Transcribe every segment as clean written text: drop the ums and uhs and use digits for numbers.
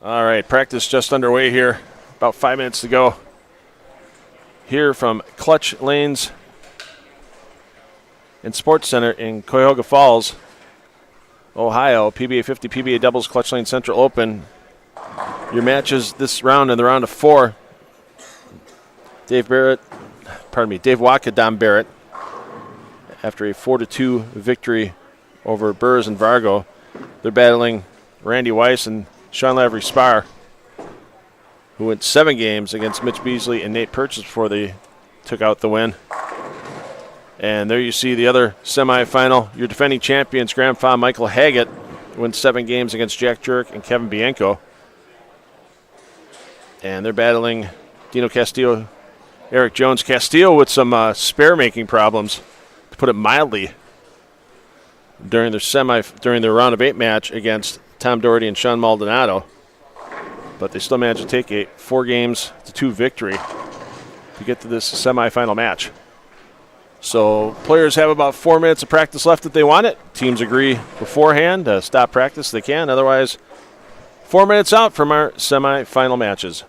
All right, practice just underway here. About 5 minutes to go. Here from Clutch Lanes and Sports Center in Cuyahoga Falls, Ohio. PBA50 PBA Doubles Clutch Lane Central Open. Your matches this round in the round of 4. Dave Waka, Dom Barrett, after a 4-2 victory over Burrs and Vargo. They're battling Randy Weiss and Sean Lavery Spar, who went 7 games against Mitch Beasley and Nate Purchase before they took out the win. And there you see the other semifinal. Your defending champions, Grand Fa Michael Haggett, went 7 games against Jack Jurek and Kevin Bianco. And they're battling Dino Castillo, Eric Jones. Castillo with some spare-making problems, to put it mildly, during their round of 8 match against Tom Doherty and Sean Maldonado. But they still managed to take a 4-2 victory to get to this semifinal match. So players have about 4 minutes of practice left if they want it. Teams agree beforehand to stop practice if they can. Otherwise, 4 minutes out from our semifinal matches.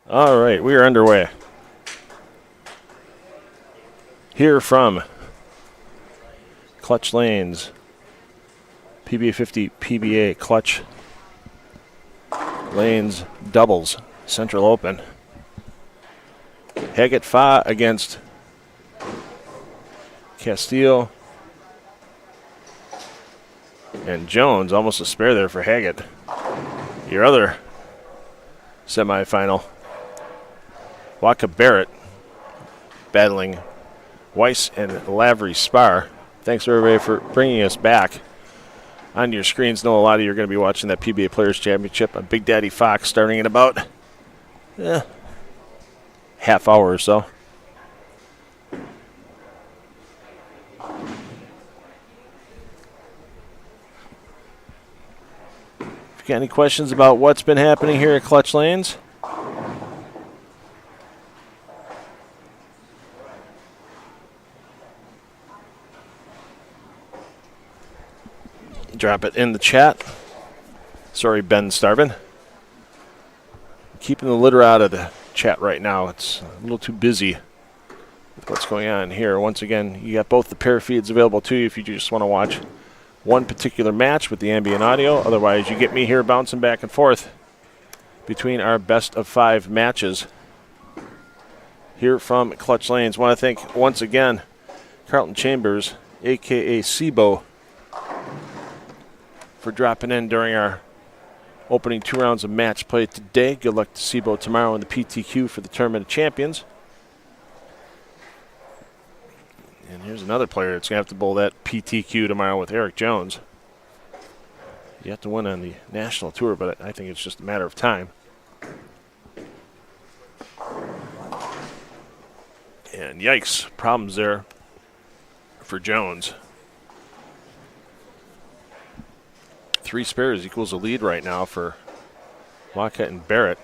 All right, we are underway. Here from Clutch Lanes, PBA50 PBA Clutch Lanes Doubles Central Open. Haggett Fa against Castillo and Jones. Almost a spare there for Haggett. Your other semifinal. Waka Barrett battling Weiss and Lavery Spar. Thanks everybody for bringing us back. On your screens, know a lot of you are going to be watching that PBA Players Championship on Big Daddy Fox starting in about half hour or so. If you got any questions about what's been happening here at Clutch Lanes, drop it in the chat. Sorry, Ben Starvin. Keeping the litter out of the chat right now. It's a little too busy with what's going on here. Once again, you got both the pair feeds available to you if you just want to watch one particular match with the ambient audio. Otherwise, you get me here bouncing back and forth between our best of 5 matches here from Clutch Lanes. Want to thank once again Carlton Chambers, a.k.a. SIBO, for dropping in during our opening 2 rounds of match play today. Good luck to SIBO tomorrow in the PTQ for the Tournament of Champions. And here's another player that's going to have to bowl that PTQ tomorrow with Eric Jones. You have to win on the national tour, but I think it's just a matter of time. And yikes, problems there for Jones. 3 spares equals a lead right now for Waka and Barrett.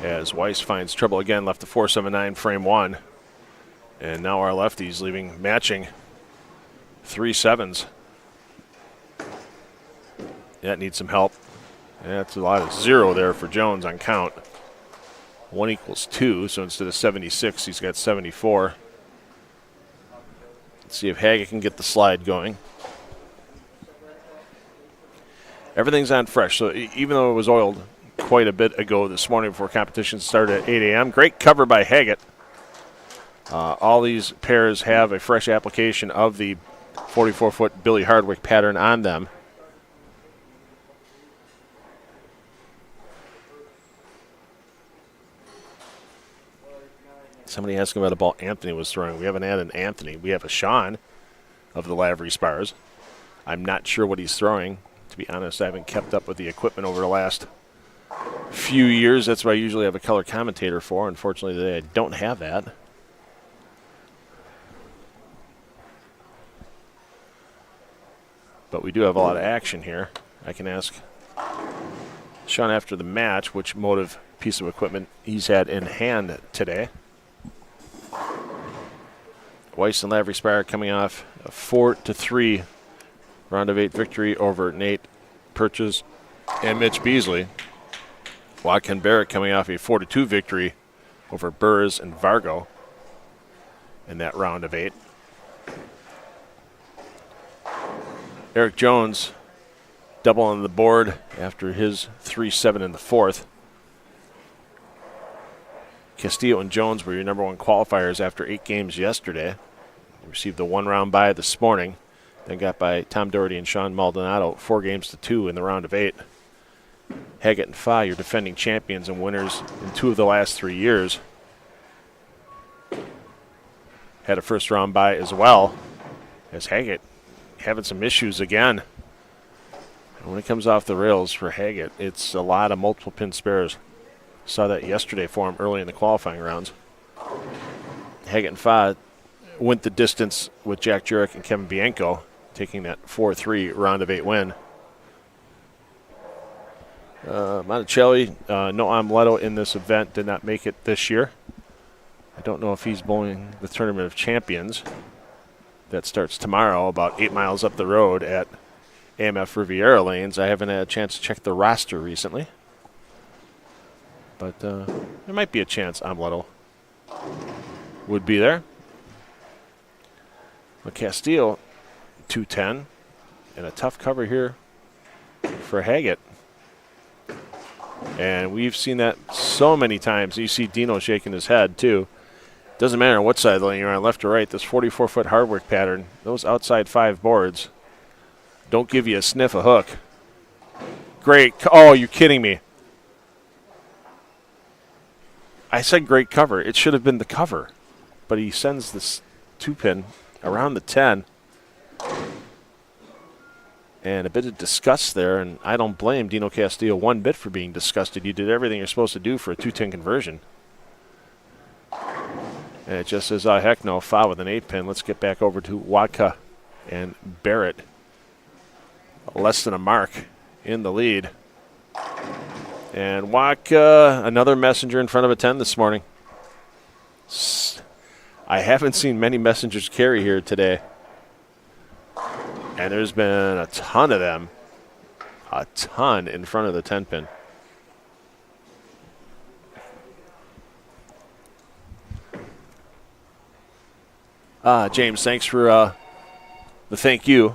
As Weiss finds trouble again, left the 479 frame 1. And now our lefties leaving matching 3 sevens. That needs some help. And that's a lot of 0 there for Jones on count. 1 equals 2, so instead of 76, he's got 74. Let's see if Haggett can get the slide going. Everything's on fresh, so even though it was oiled quite a bit ago this morning before competition started at 8 a.m., great cover by Haggett. All these pairs have a fresh application of the 44-foot Billy Hardwick pattern on them. Somebody asking about a ball Anthony was throwing. We haven't had an Anthony. We have a Sean of the Lavery Spars. I'm not sure what he's throwing. To be honest, I haven't kept up with the equipment over the last few years. That's what I usually have a color commentator for. Unfortunately, today I don't have that. But we do have a lot of action here. I can ask Sean after the match which motive piece of equipment he's had in hand today. Weiss and Lavery Spire coming off a 4-3 round of 8 victory over Nate Purchase and Mitch Beasley. Waka and Barrett coming off a 4-2 victory over Burrs and Vargo in that round of 8. Eric Jones double on the board after his 3-7 in the 4th. Castillo and Jones were your number 1 qualifiers after 8 games yesterday. They received the 1-round bye this morning, then got by Tom Doherty and Sean Maldonado 4-2 in the round of 8. Haggett and Fa, your defending champions and winners in 2 of the last 3 years, had a first-round bye as well, as Haggett having some issues again. And when it comes off the rails for Haggett, it's a lot of multiple pin spares. Saw that yesterday for him early in the qualifying rounds. Haggett and Fa went the distance with Jack Jurek and Kevin Bianco, taking that 4-3 round of 8 win. Monticelli, Noam Leto in this event, did not make it this year. I don't know if he's bowling the Tournament of Champions. That starts tomorrow about 8 miles up the road at AMF Riviera lanes. I haven't had a chance to check the roster recently. But there might be a chance Amleto would be there. But Castillo, 210. And a tough cover here for Haggett. And we've seen that so many times. You see Dino shaking his head, too. Doesn't matter what side of the lane you're on, left or right, this 44-foot hard work pattern, those outside 5 boards don't give you a sniff of hook. Great. Oh, you're kidding me. I said great cover. It should have been the cover. But he sends this 2-pin around the 10. And a bit of disgust there, and I don't blame Dino Castillo one bit for being disgusted. You did everything you're supposed to do for a 2-10 conversion. And it just says, oh, heck no, foul with an 8-pin. Let's get back over to Wadka and Barrett. Less than a mark in the lead. And Wadka, another messenger in front of a 10 this morning. I haven't seen many messengers carry here today. And there's been a ton of them. A ton in front of the 10-pin. James, thanks for the thank you.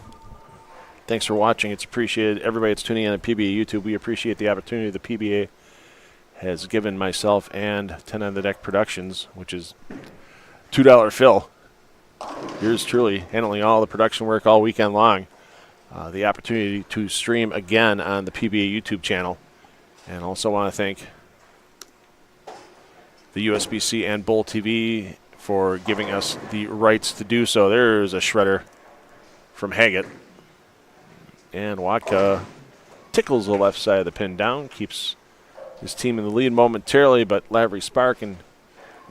Thanks for watching. It's appreciated. Everybody that's tuning in on PBA YouTube, we appreciate the opportunity the PBA has given myself and 10 on the Deck Productions, which is $2 fill. Yours truly, handling all the production work all weekend long. The opportunity to stream again on the PBA YouTube channel. And also want to thank the USBC and Bull TV for giving us the rights to do so. There's a shredder from Haggett. And Watka tickles the left side of the pin down, keeps his team in the lead momentarily, but Lavery Spark can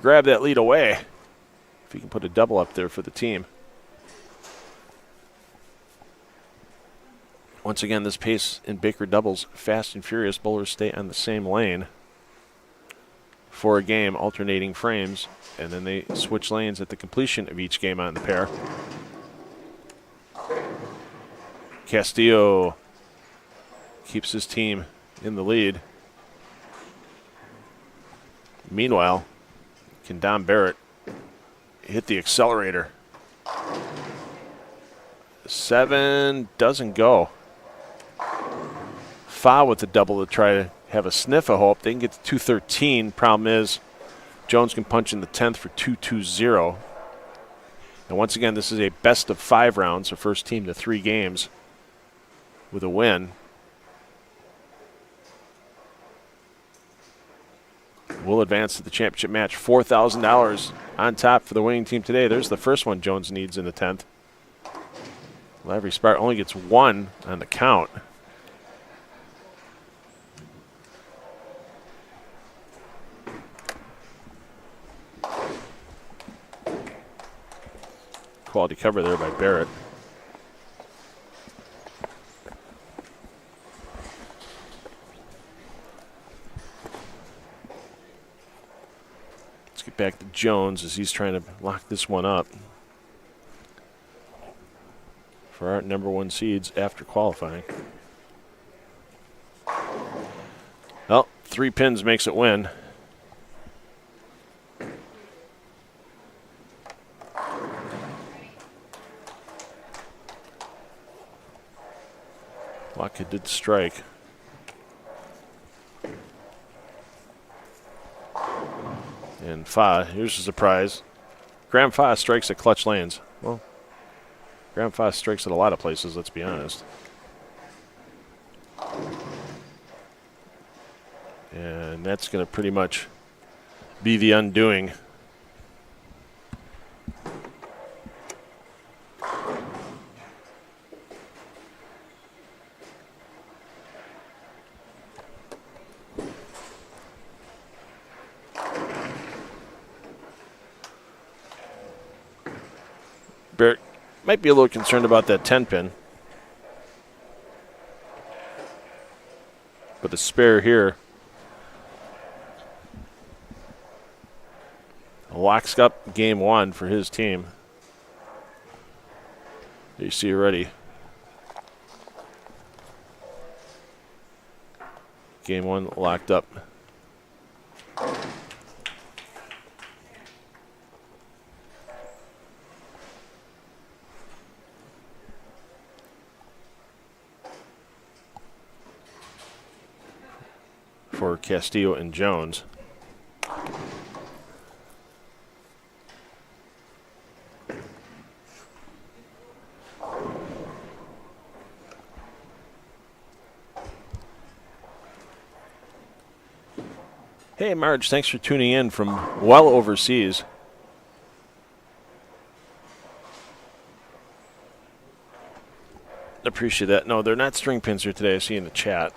grab that lead away if he can put a double up there for the team. Once again, this pace in Baker doubles, fast and furious. Bowlers stay on the same lane for a game, alternating frames, and then they switch lanes at the completion of each game on the pair. Castillo keeps his team in the lead. Meanwhile, can Don Barrett hit the accelerator? 7 doesn't go. Foul with the double to try to have a sniff of hope. They can get to 213. Problem is, Jones can punch in the 10th for 220. And once again, this is a best of 5 rounds, so first team to 3 games with a win. Will advance to the championship match. $4,000 on top for the winning team today. There's the first one Jones needs in the 10th. Lavery Spark only gets 1 on the count. Quality cover there by Barrett. Let's get back to Jones as he's trying to lock this one up for our number 1 seeds after qualifying. Well, 3 pins makes it win. Waka did strike. And Fa, here's a surprise. Graham Fa strikes at clutch lanes. Well, Graham Fa strikes at a lot of places, let's be honest. And that's going to pretty much be the undoing. Barrett might be a little concerned about that 10-pin. But the spare here locks up game 1 for his team. You see already. Game 1 locked up. For Castillo and Jones. Hey, Marge, thanks for tuning in from well overseas. Appreciate that. No, they're not string pins here today, I see in the chat.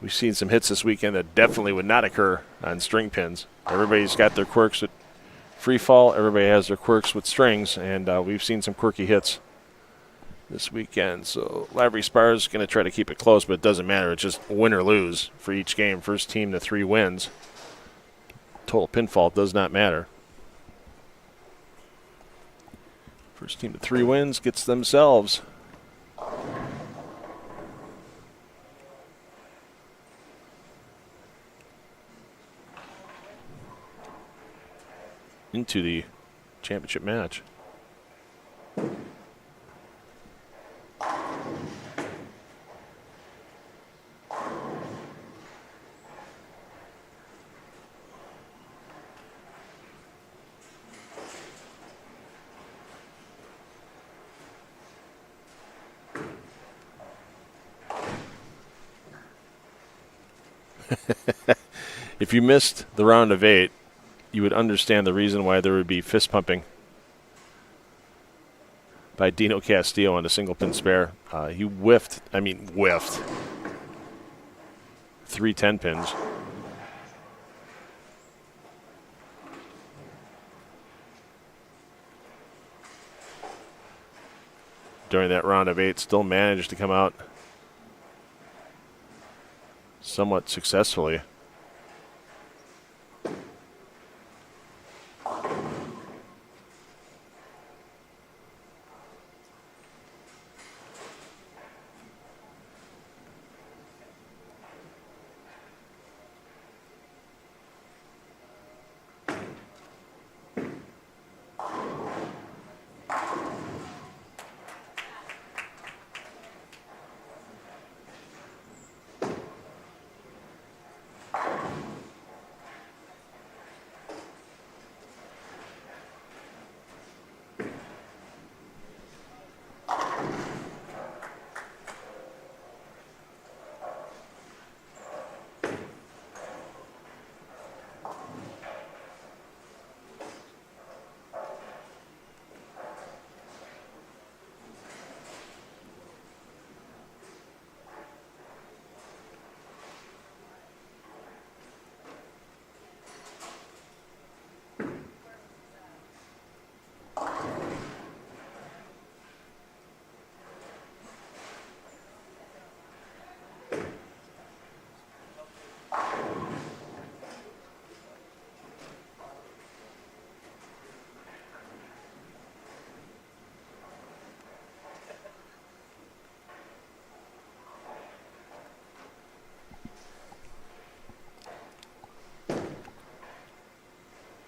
We've seen some hits this weekend that definitely would not occur on string pins. Everybody's got their quirks with free fall. Everybody has their quirks with strings, and we've seen some quirky hits this weekend. So Lavery Spar's going to try to keep it close, but it doesn't matter. It's just win or lose for each game. First team to 3 wins. Total pinfall does not matter. First team to 3 wins gets themselves into the championship match. If you missed the round of 8, you would understand the reason why there would be fist pumping by Dino Castillo on a single pin spare. He whiffed 3 10 pins. During that round of 8, still managed to come out somewhat successfully.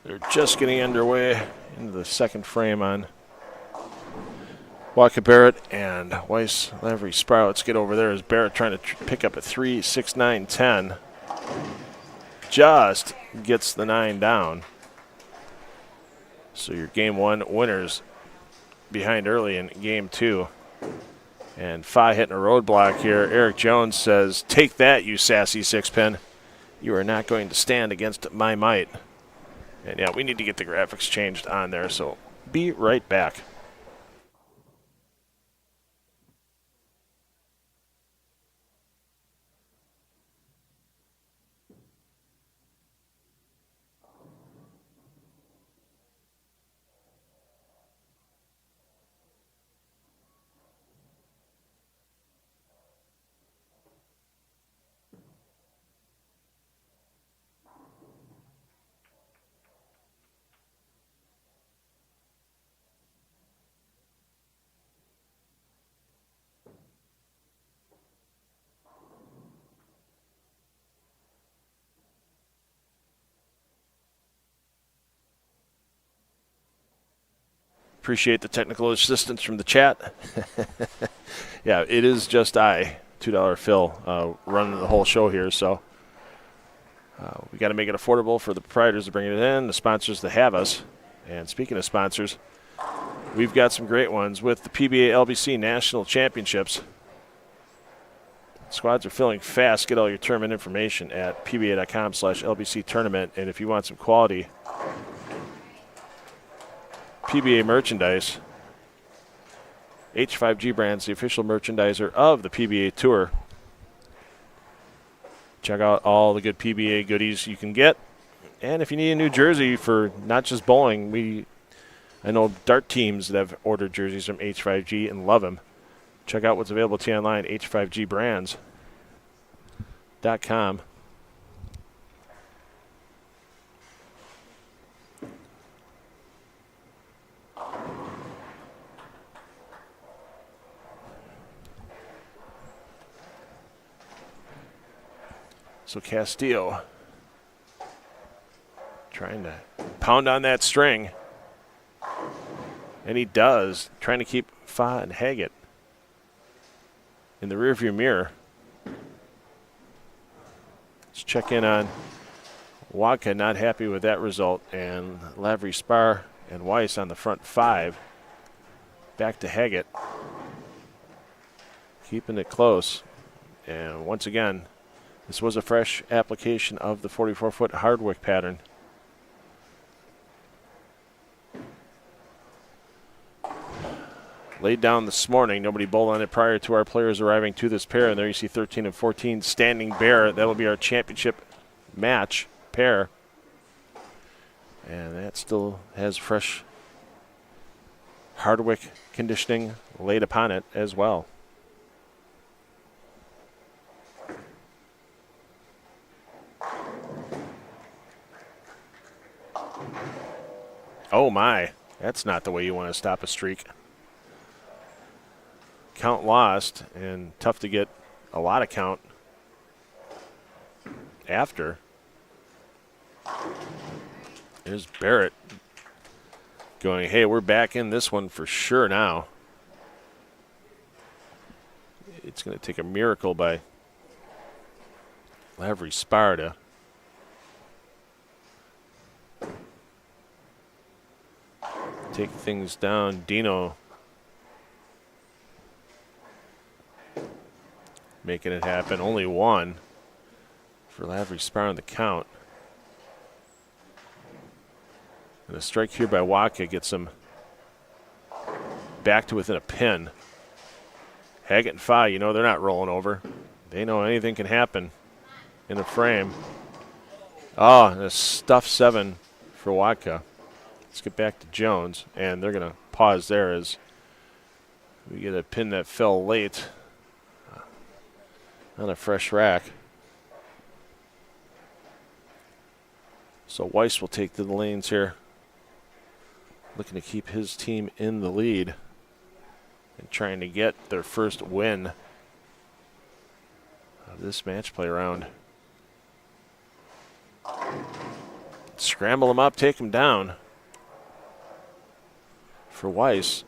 They're just getting underway into the second frame on Waka Barrett and Weiss Lavery Spar. Let's get over there as Barrett trying to pick up a 3, 6, 9, 10. Just gets the 9 down. So your game 1 winners behind early in game 2. And Fa hitting a roadblock here. Eric Jones says, "Take that, you sassy 6-pin. You are not going to stand against my might." And yeah, we need to get the graphics changed on there, so be right back. Appreciate the technical assistance from the chat. Yeah, it is just I, $2 Phil, running the whole show here. So we got to make it affordable for the proprietors to bring it in, the sponsors to have us. And speaking of sponsors, we've got some great ones with the PBA LBC National Championships. Squads are filling fast. Get all your tournament information at pba.com/LBC tournament. And if you want some quality PBA merchandise, H5G Brands, the official merchandiser of the PBA Tour. Check out all the good PBA goodies you can get. And if you need a new jersey for not just bowling, I know dart teams that have ordered jerseys from H5G and love them. Check out what's available to you online, h5gbrands.com. So Castillo trying to pound on that string. And he does, trying to keep Fa and Haggett in the rearview mirror. Let's check in on Wadka, not happy with that result, and Lavery, Spar, and Weiss on the front five. Back to Haggett. Keeping it close. And once again, this was a fresh application of the 44-foot Hardwick pattern. Laid down this morning. Nobody bowled on it prior to our players arriving to this pair. And there you see 13 and 14 standing bare. That'll be our championship match pair. And that still has fresh Hardwick conditioning laid upon it as well. Oh my, that's not the way you want to stop a streak. Count lost, and tough to get a lot of count after. There's Barrett going, hey, we're back in this one for sure now. It's going to take a miracle by Lavery Sparta. Take things down. Dino making it happen. Only one for Lavery Spar on the count. And a strike here by Wadka gets him back to within a pin. Haggett and Fa, they're not rolling over. They know anything can happen in a frame. Oh, and a stuffed 7 for Wadka. Let's get back to Jones, and they're going to pause there as we get a pin that fell late on a fresh rack. So Weiss will take to the lanes here, looking to keep his team in the lead and trying to get their first win of this match play round. Scramble them up, take them down. For Weiss.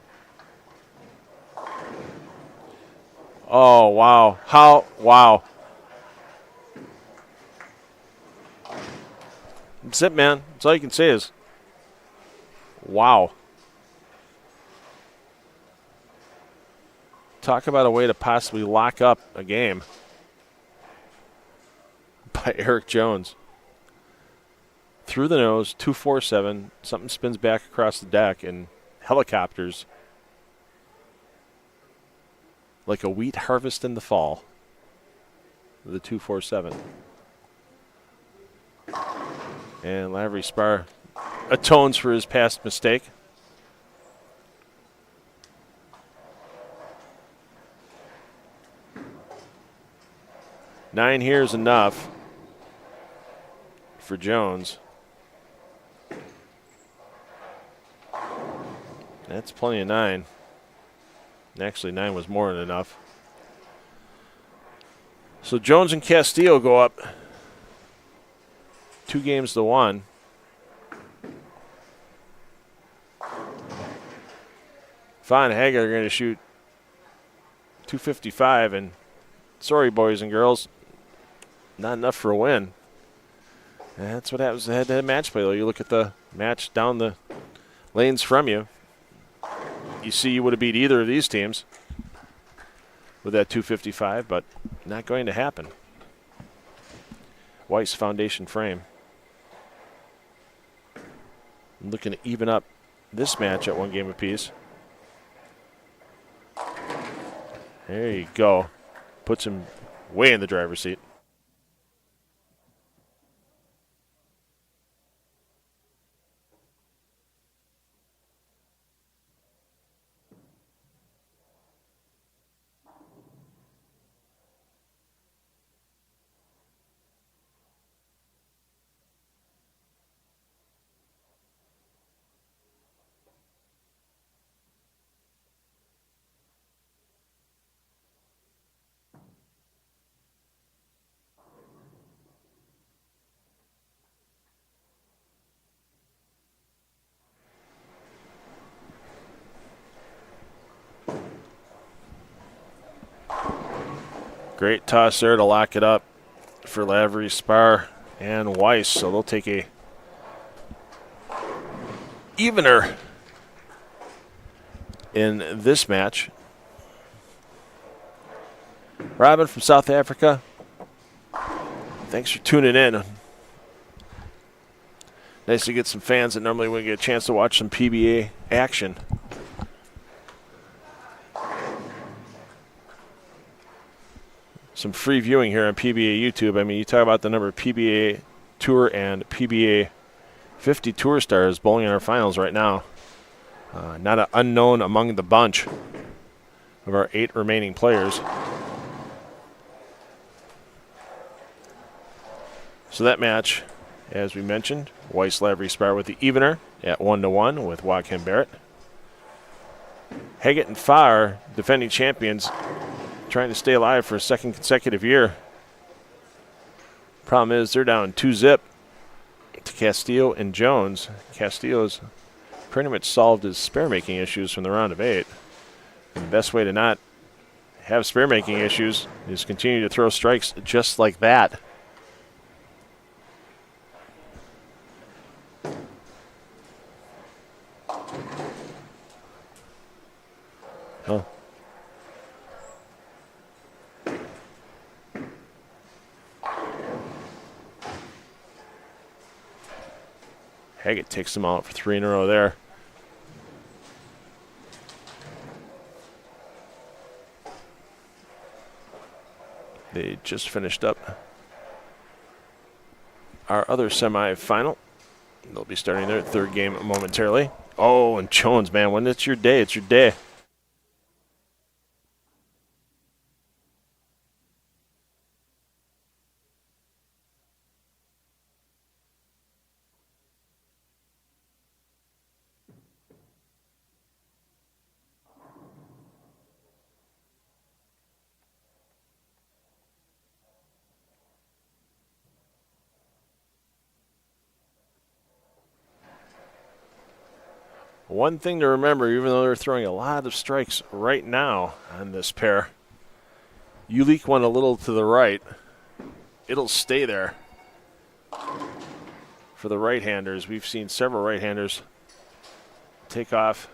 Oh, wow. Wow. That's it, man. That's all you can say is, wow. Talk about a way to possibly lock up a game by Eric Jones. Through the nose, 2-4-7. Something spins back across the deck and helicopters like a wheat harvest in the fall. The 2-4-7. And Lavery Spar atones for his past mistake. Nine here is enough for Jones. That's plenty of 9. Actually, 9 was more than enough. So Jones and Castillo go up 2-1. Fa and Haggett are going to shoot 255, and sorry, boys and girls, not enough for a win. And that's what happens in head-to-head match play, though. You look at the match down the lanes from you. You see you would have beat either of these teams with that 255, but not going to happen. Weiss foundation frame. I'm looking to even up this match at 1 game apiece. There you go. Puts him way in the driver's seat. Great toss there to lock it up for Lavery, Spar, and Weiss. So they'll take a evener in this match. Robin from South Africa, thanks for tuning in. Nice to get some fans that normally wouldn't get a chance to watch some PBA action. Some free viewing here on PBA YouTube. I mean, you talk about the number of PBA Tour and PBA 50 Tour stars bowling in our finals right now. Not an unknown among the bunch of our 8 remaining players. So that match, as we mentioned, Weiss Lavery Spar with the evener at 1-1 with Joaquin Barrett. Haggett and Farr, defending champions, trying to stay alive for a second consecutive year. Problem is they're down 2-0 to Castillo and Jones. Castillo's pretty much solved his spare making issues from the round of 8. And the best way to not have spare making issues is continue to throw strikes just like that. Huh. Haggett takes them out for 3 in a row there. They just finished up our other semifinal. They'll be starting their 3rd game momentarily. Oh, and Jones, man, when it's your day, it's your day. One thing to remember, even though they're throwing a lot of strikes right now on this pair, you leak one a little to the right, it'll stay there. For the right-handers, we've seen several right-handers take off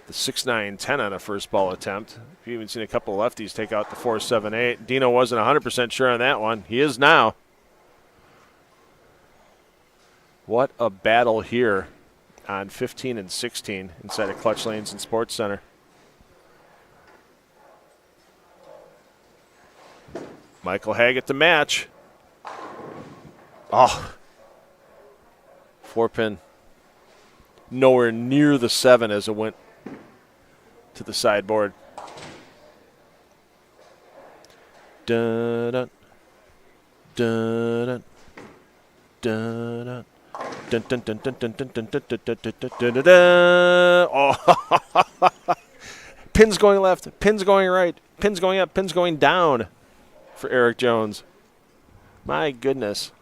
the 6-9-10 on a first ball attempt. You've even seen a couple of lefties take out the 4-7-8. Dino wasn't 100% sure on that one. He is now. What a battle here on 15 and 16 inside of Clutch Lanes and Sports Center. Michael Haggett to match. Oh. 4-pin. Nowhere near the 7 as it went to the sideboard. Dun-dun. Dun-dun. Dun-dun. Dun, dun, dun, dun, dun, dun, dun, dun, dun, dun, dun, dun, dun, dun. Oh. Pins going left, pins going right, pins going up, pins going down for Eric Jones. My goodness.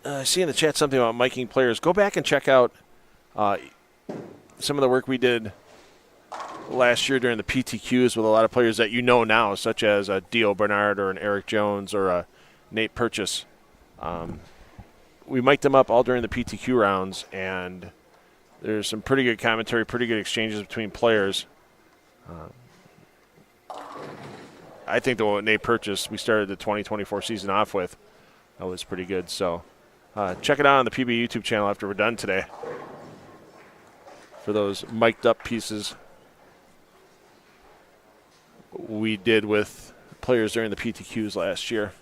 I see in the chat something about miking players. Go back and check out some of the work we did last year during the PTQs with a lot of players that you know now, such as Dio Bernard or an Eric Jones or a Nate Purchase. We mic'd them up all during the PTQ rounds, and there's some pretty good commentary, pretty good exchanges between players. I think the Nate Purchase we started the 2024 season off with, that was pretty good. So check it out on the PBA YouTube channel after we're done today for those mic'd up pieces we did with players during the PTQs last year.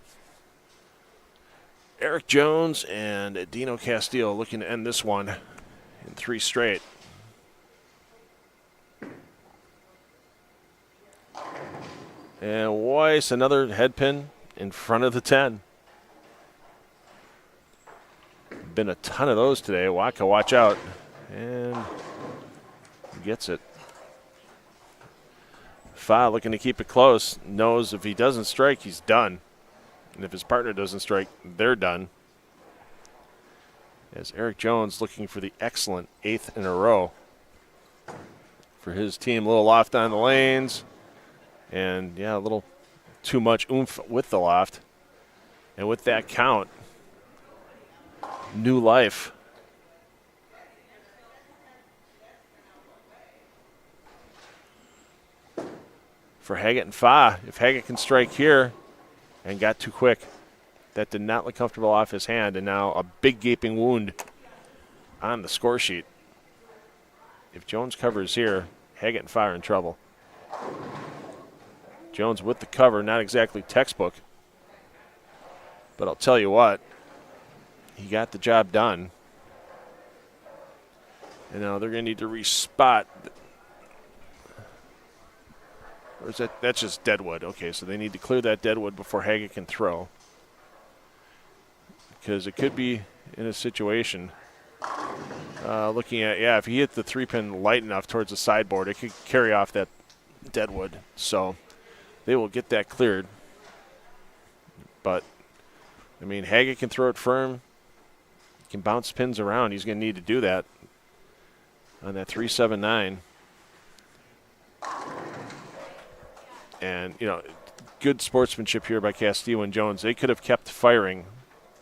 Eric Jones and Dino Castillo looking to end this one in 3 straight. And Weiss, another head pin in front of the 10. Been a ton of those today. Waka, watch out. And gets it. Fa looking to keep it close. Knows if he doesn't strike, he's done. And if his partner doesn't strike, they're done. As Eric Jones looking for the excellent 8th in a row for his team. A little loft on the lanes. And, yeah, a little too much oomph with the loft. And with that count, new life. For Haggett and Fa. If Haggett can strike here and got too quick, that did not look comfortable off his hand, and now a big gaping wound on the score sheet. If Jones covers here, Haggett and Fa are in trouble. Jones with the cover, not exactly textbook, but I'll tell you what, he got the job done. And now they're going to need to respot. Or is that's just deadwood. Okay, so they need to clear that deadwood before Haggett can throw. Because it could be in a situation, looking at, if he hit the 3-pin light enough towards the sideboard, it could carry off that deadwood. So they will get that cleared. But, I mean, Haggett can throw it firm. He can bounce pins around. He's going to need to do that on that 3-7-9. And, good sportsmanship here by Castillo and Jones. They could have kept firing,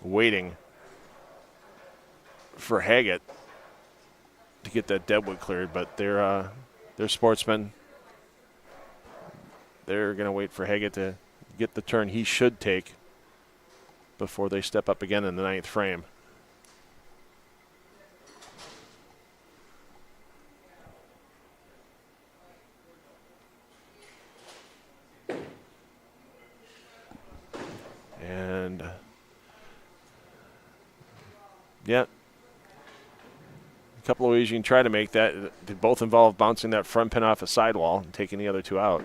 waiting for Haggett to get that deadwood cleared, but they're sportsmen. They're going to wait for Haggett to get the turn he should take before they step up again in the 9th frame. And, a couple of ways you can try to make that. They both involve bouncing that front pin off a sidewall and taking the other two out.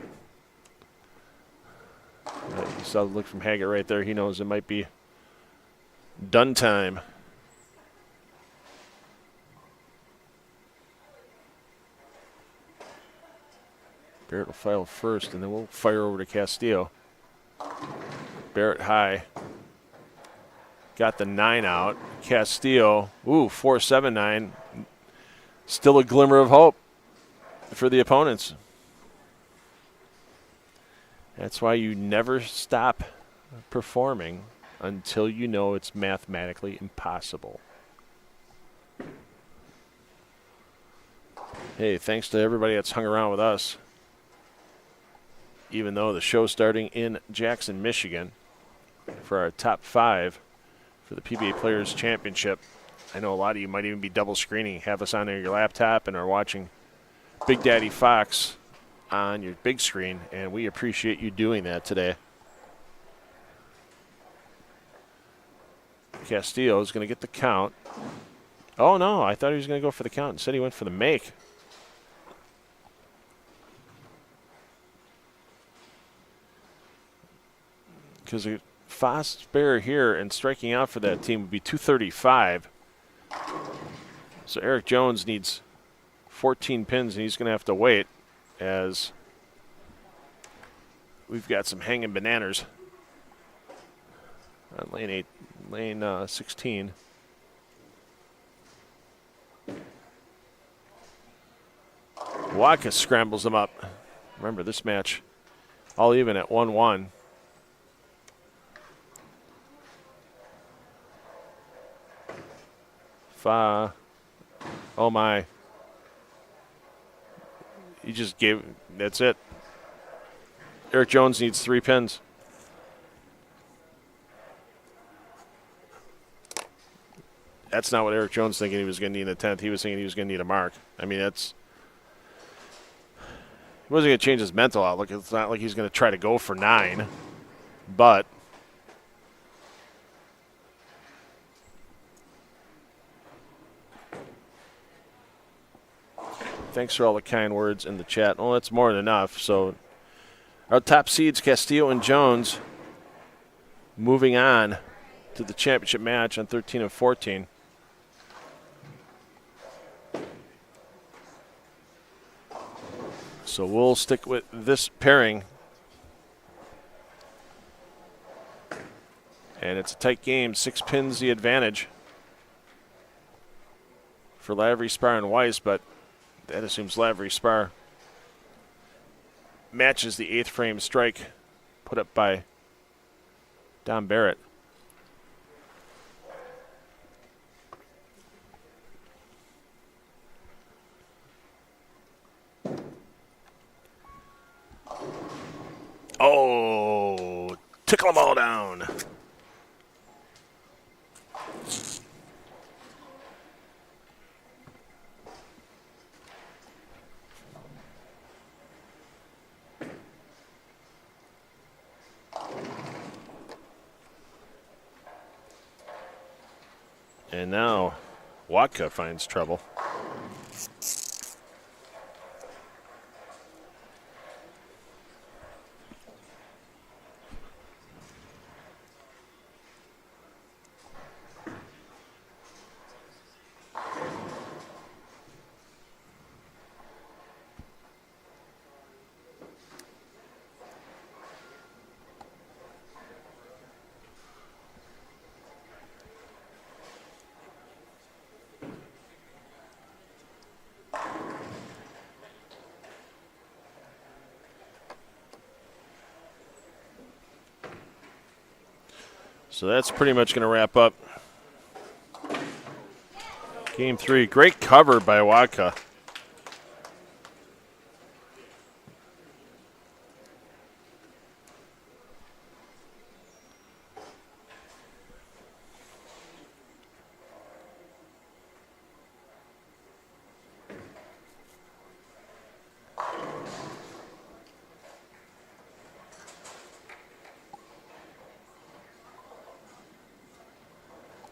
You saw the look from Haggett right there. He knows it might be done time. Barrett will file first, and then we'll fire over to Castillo. Barrett high. Got the 9 out. Castillo, 4-7-9. Still a glimmer of hope for the opponents. That's why you never stop performing until you know it's mathematically impossible. Hey, thanks to everybody that's hung around with us. Even though the show's starting in Jackson, Michigan for our top 5 for the PBA Players Championship. I know a lot of you might even be double screening, have us on your laptop and are watching Big Daddy Fox on your big screen, and we appreciate you doing that today. Castillo is going to get the count. Oh, no, I thought he was going to go for the count. Instead, he went for the make. Because a fast spare here and striking out for that team would be 235. So Eric Jones needs 14 pins, and he's going to have to wait as we've got some hanging bananas on lane 16. Watka scrambles them up. Remember this match, all even at 1-1. Oh my. He just gave, that's it. Eric Jones needs 3 pins. That's not what Eric Jones thinking he was going to need in the 10th. He was thinking he was going to need a mark. I mean, that's, he wasn't going to change his mental outlook. It's not like he's going to try to go for 9, but thanks for all the kind words in the chat. Well, that's more than enough. So our top seeds, Castillo and Jones, moving on to the championship match on 13 and 14. So we'll stick with this pairing. And it's a tight game, 6 pins the advantage for Lavery, Spar, and Weiss, but that assumes Lavery, Spar matches the 8th frame strike put up by Don Barrett. Oh, tickle them all down. And now Watka finds trouble. So that's pretty much going to wrap up Game 3. Great cover by Watka.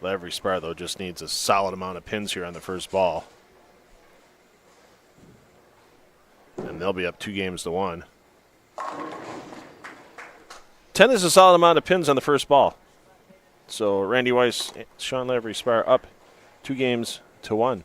Lavery Spar, though, just needs a solid amount of pins here on the first ball. And they'll be up 2-1. 10 is a solid amount of pins on the first ball. So Randy Weiss, Sean Lavery Spar up 2-1.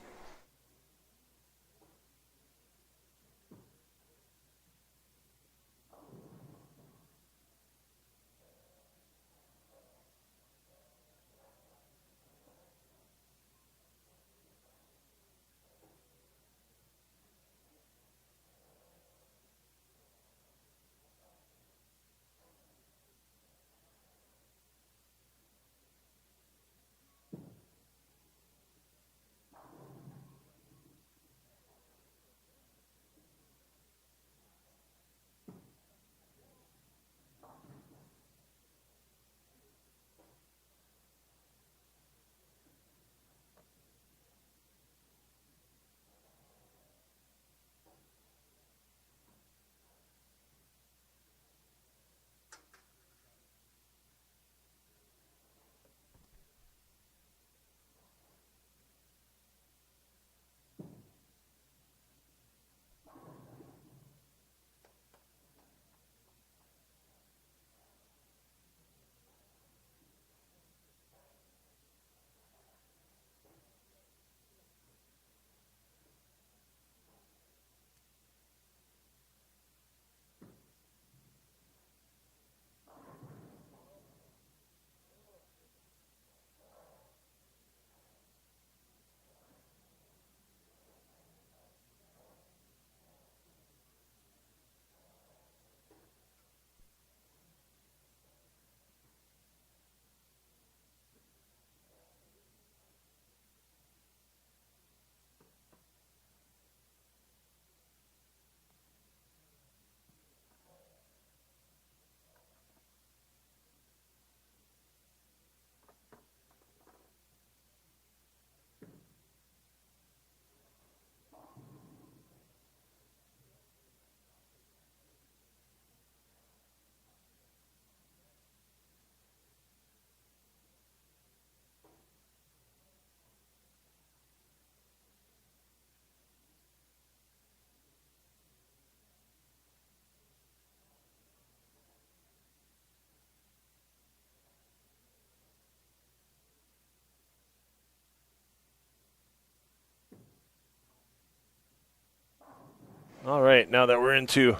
All right, now that we're into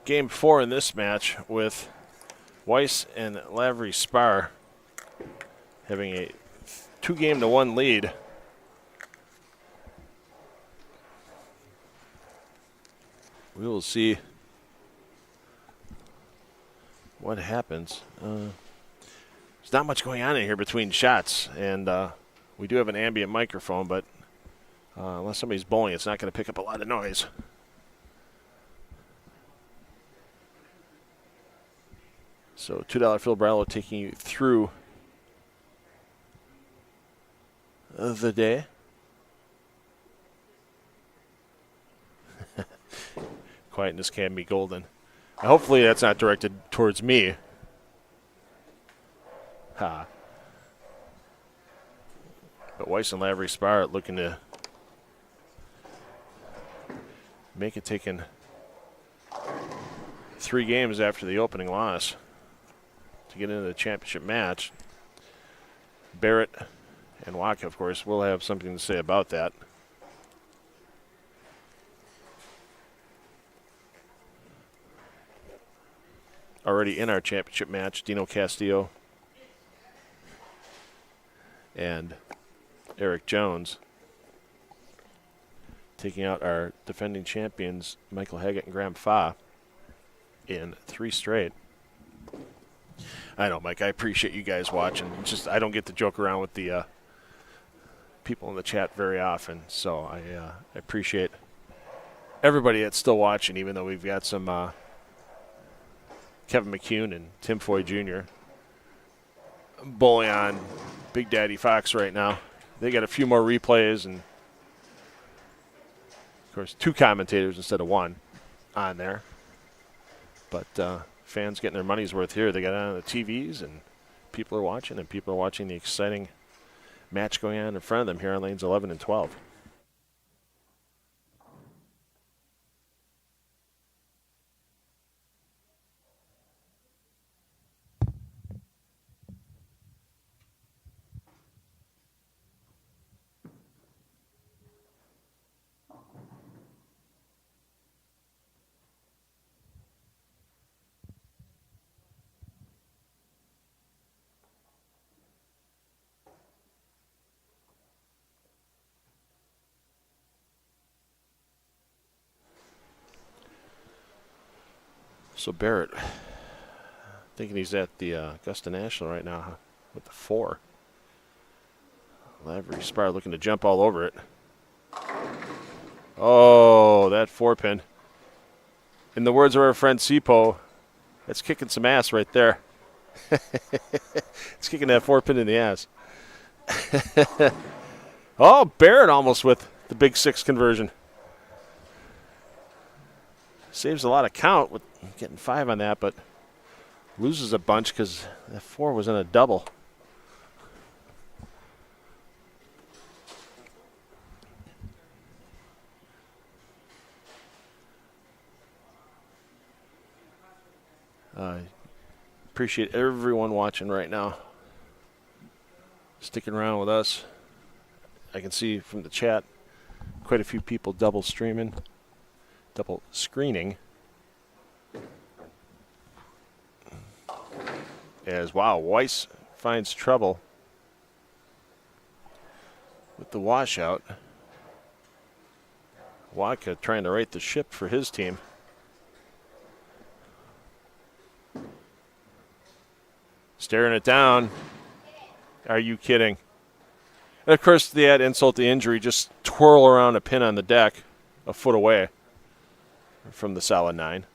game 4 in this match with Weiss and Lavery Spar having a 2-game-to-1 lead. We will see what happens. There's not much going on in here between shots, and we do have an ambient microphone, but unless somebody's bowling, it's not going to pick up a lot of noise. So $2 Phil Brallo taking you through the day. Quietness can be golden. Hopefully that's not directed towards me. Ha. But Weiss and Lavery Spar looking to make it, taking 3 games after the opening loss to get into the championship match. Barrett and Waka, of course, will have something to say about that. Already in our championship match, Dino Castillo and Eric Jones taking out our defending champions, Michael Haggett and Graham Fa, in 3 straight. I know, Mike, I appreciate you guys watching. It's just I don't get to joke around with the people in the chat very often, so I appreciate everybody that's still watching, even though we've got some Kevin McCune and Tim Foy Jr. bowling on Big Daddy Fox right now. They got a few more replays and, of course, 2 commentators instead of 1 on there. But fans getting their money's worth here. They got it on the TVs, and people are watching, and people are watching the exciting match going on in front of them here on lanes 11 and 12. So Barrett, thinking he's at the Augusta National right now with the 4. Lavery Spar looking to jump all over it. Oh, that 4-pin. In the words of our friend Sipo, that's kicking some ass right there. It's kicking that 4-pin in the ass. Oh, Barrett almost with the big 6 conversion. Saves a lot of count with getting 5 on that, but loses a bunch because that 4 was in a double. Appreciate everyone watching right now, sticking around with us. I can see from the chat quite a few people double screening. As, wow, Weiss finds trouble with the washout. Waka trying to right the ship for his team. Staring it down. Are you kidding? And of course, they add insult to injury, just twirl around a pin on the deck a foot away from the solid 9.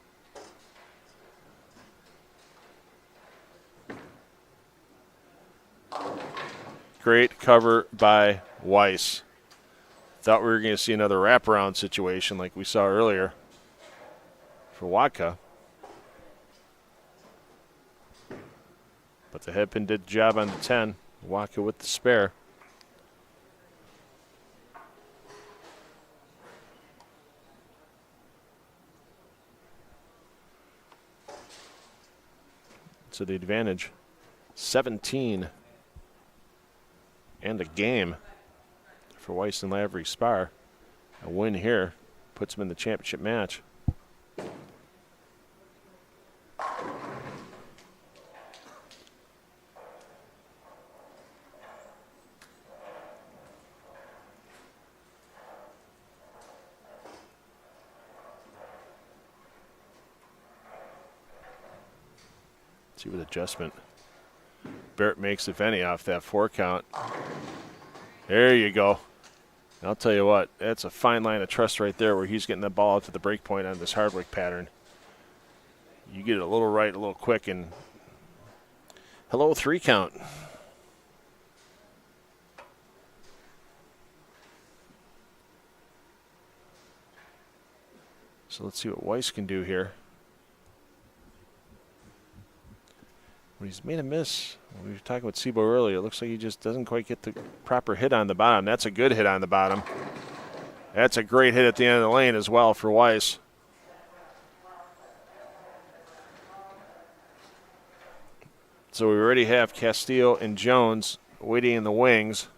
Great cover by Weiss. Thought we were going to see another wraparound situation like we saw earlier for Waka. But the headpin did the job on the 10. Waka with the spare. So the advantage, 17 and a game for Weiss and Lavery Spar. A win here puts him in the championship match. See what adjustment Barrett makes, if any, off that 4 count. There you go. I'll tell you what, that's a fine line of trust right there where he's getting the ball out to the break point on this Hardwick pattern. You get it a little right, a little quick, and hello, 3 count. So let's see what Weiss can do here. When he's made a miss, we were talking with Sebo earlier, it looks like he just doesn't quite get the proper hit on the bottom. That's a good hit on the bottom. That's a great hit at the end of the lane as well for Weiss. So we already have Castillo and Jones waiting in the wings.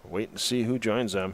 Waiting to see who joins them.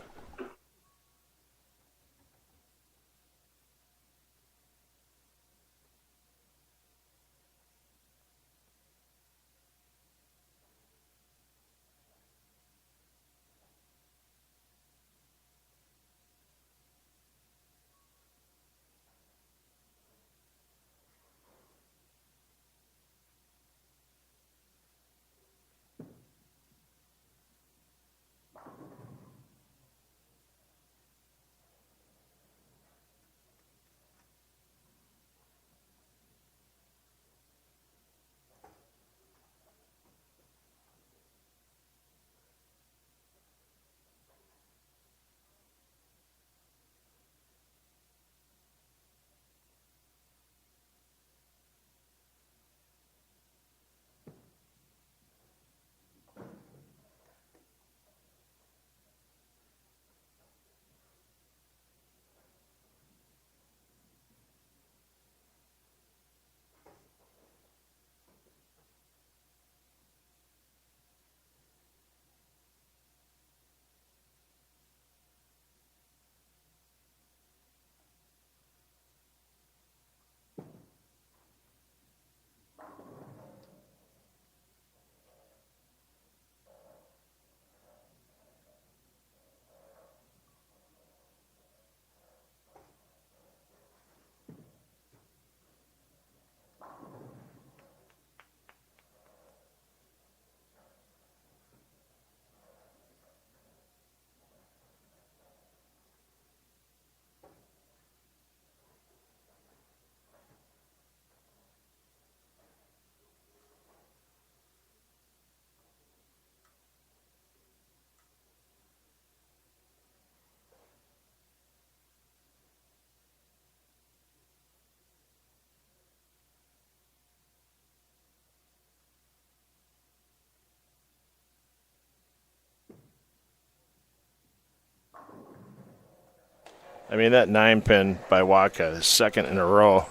I mean, that 9-pin by Waka is second in a row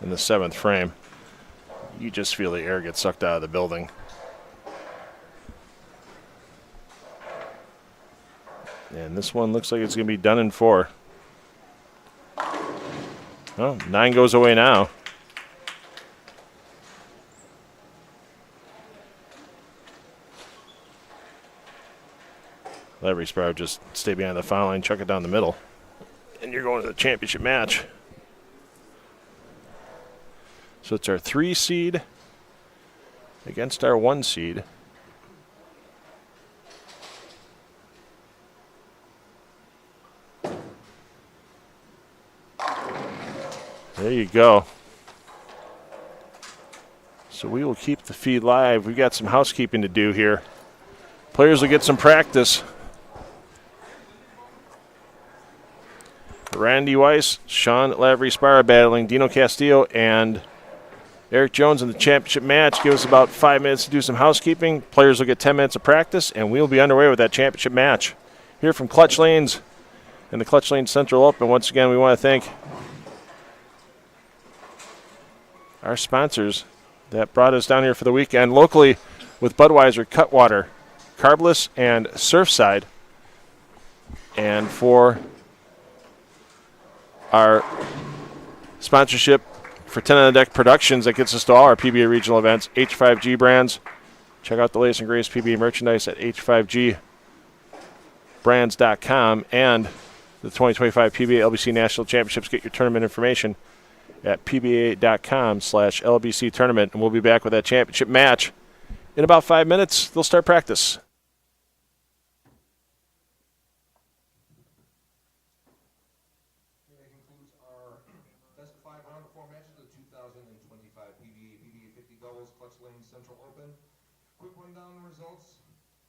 in the 7th frame. You just feel the air get sucked out of the building. And this one looks like it's going to be done in 4. Well, 9 goes away now. Lavery Sparrow just stay behind the foul line, chuck it down the middle. And you're going to the championship match. So it's our 3 seed against our 1 seed. There you go. So we will keep the feed live. We've got some housekeeping to do here. Players will get some practice. Randy Weiss, Sean Lavery-Sparrow battling Dino Castillo and Eric Jones in the championship match. Give us about 5 minutes to do some housekeeping. Players will get 10 minutes of practice, and we'll be underway with that championship match. Here from Clutch Lanes and the Clutch Lanes Central Open. Once again, we want to thank our sponsors that brought us down here for the weekend. Locally with Budweiser, Cutwater, Carbless, and Surfside. And for our sponsorship for 10 on the Deck Productions that gets us to all our PBA regional events, H5G Brands. Check out the latest and greatest PBA merchandise at h5gbrands.com, and the 2025 PBA LBC National Championships. Get your tournament information at pba.com/LBC tournament, and we'll be back with that championship match in about 5 minutes. They'll start practice. That concludes our best of 5 round of 4 matches of the 2025 PBA50 Doubles Clutch Lane Central Open. Quick rundown of the results.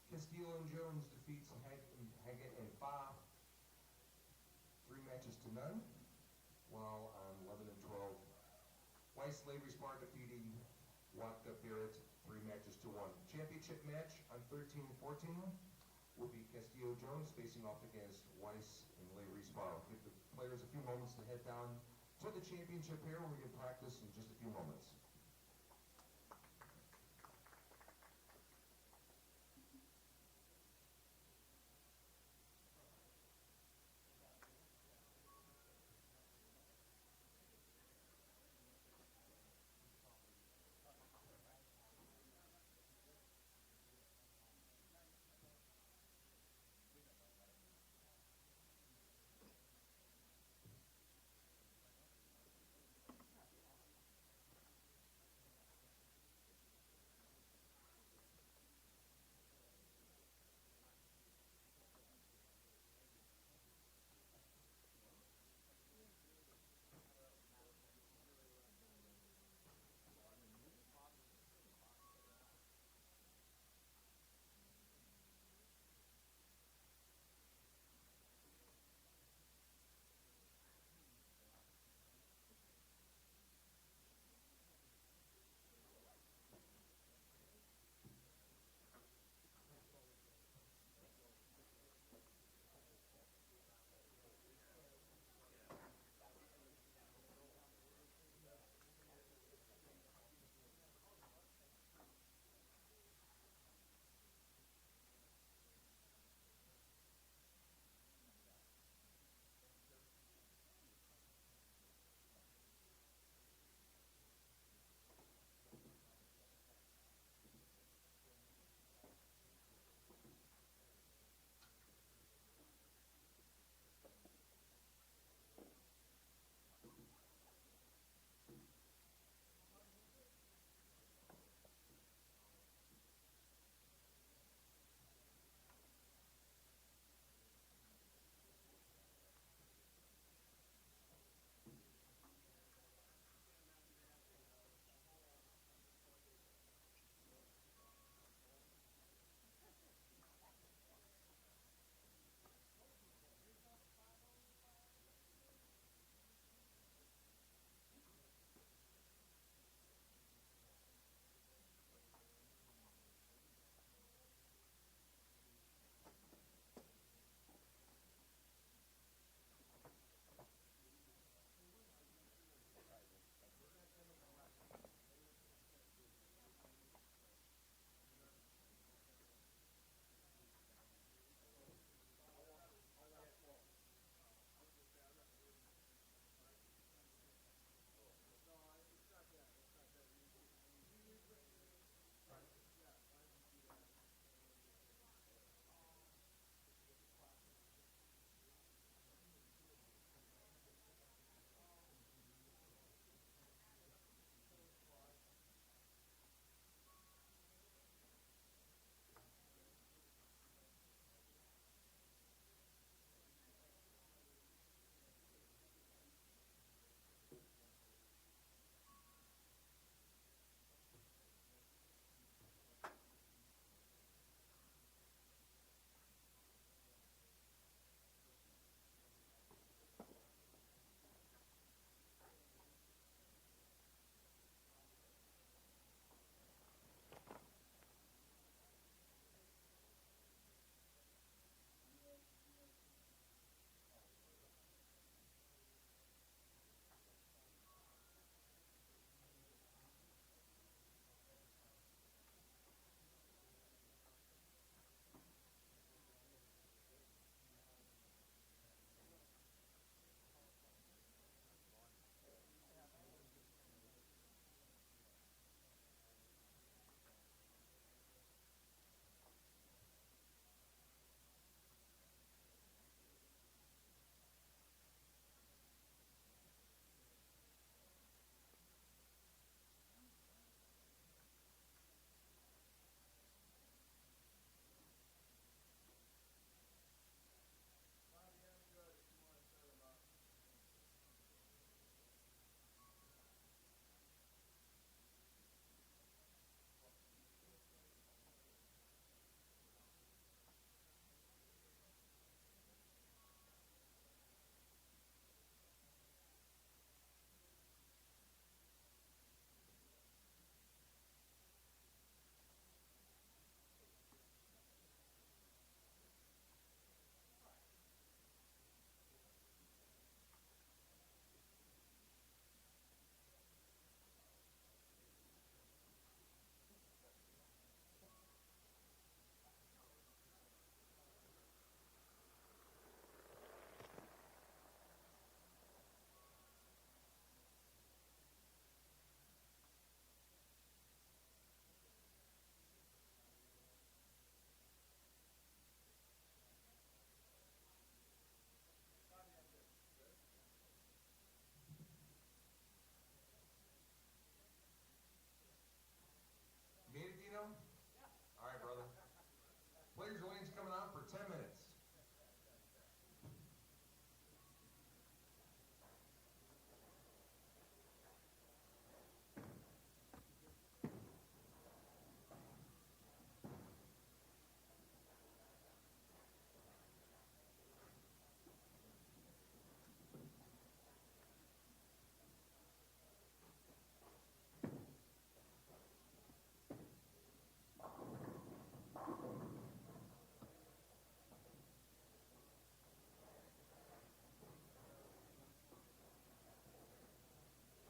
Castillo and Jones defeats Haggett and Fa 3 matches to none, while on 11 and 12, Weiss Lavery Smart defeating Watka Barrett 3 matches to 1. Championship match on 13 and 14 will be Castillo Jones facing off against Weiss and Lavery Smart. Give the players a few moments to head down to the championship here where we can practice in just a few moments.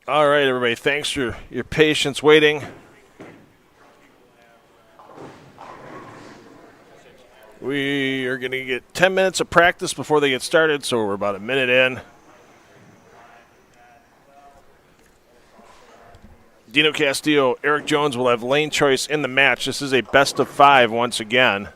All right, everybody. Thanks for your patience waiting. We are going to get 10 minutes of practice before they get started, so we're about a minute in. Dino Castillo, Eric Jones will have lane choice in the match. This is a best of 5 once again.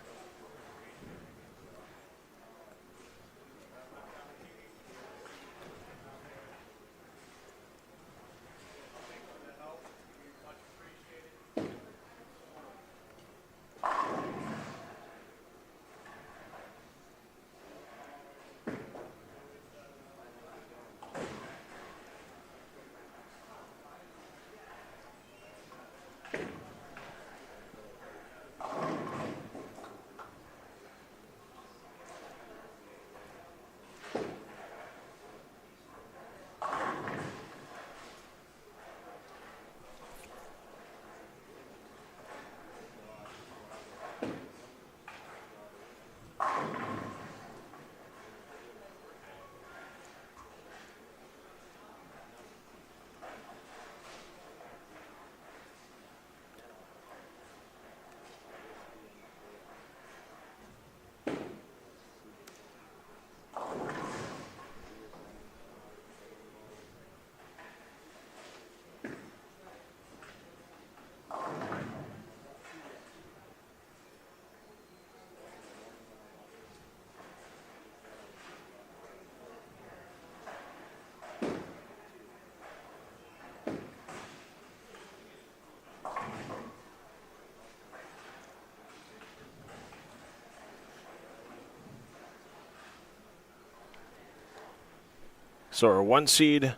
So our 1 seed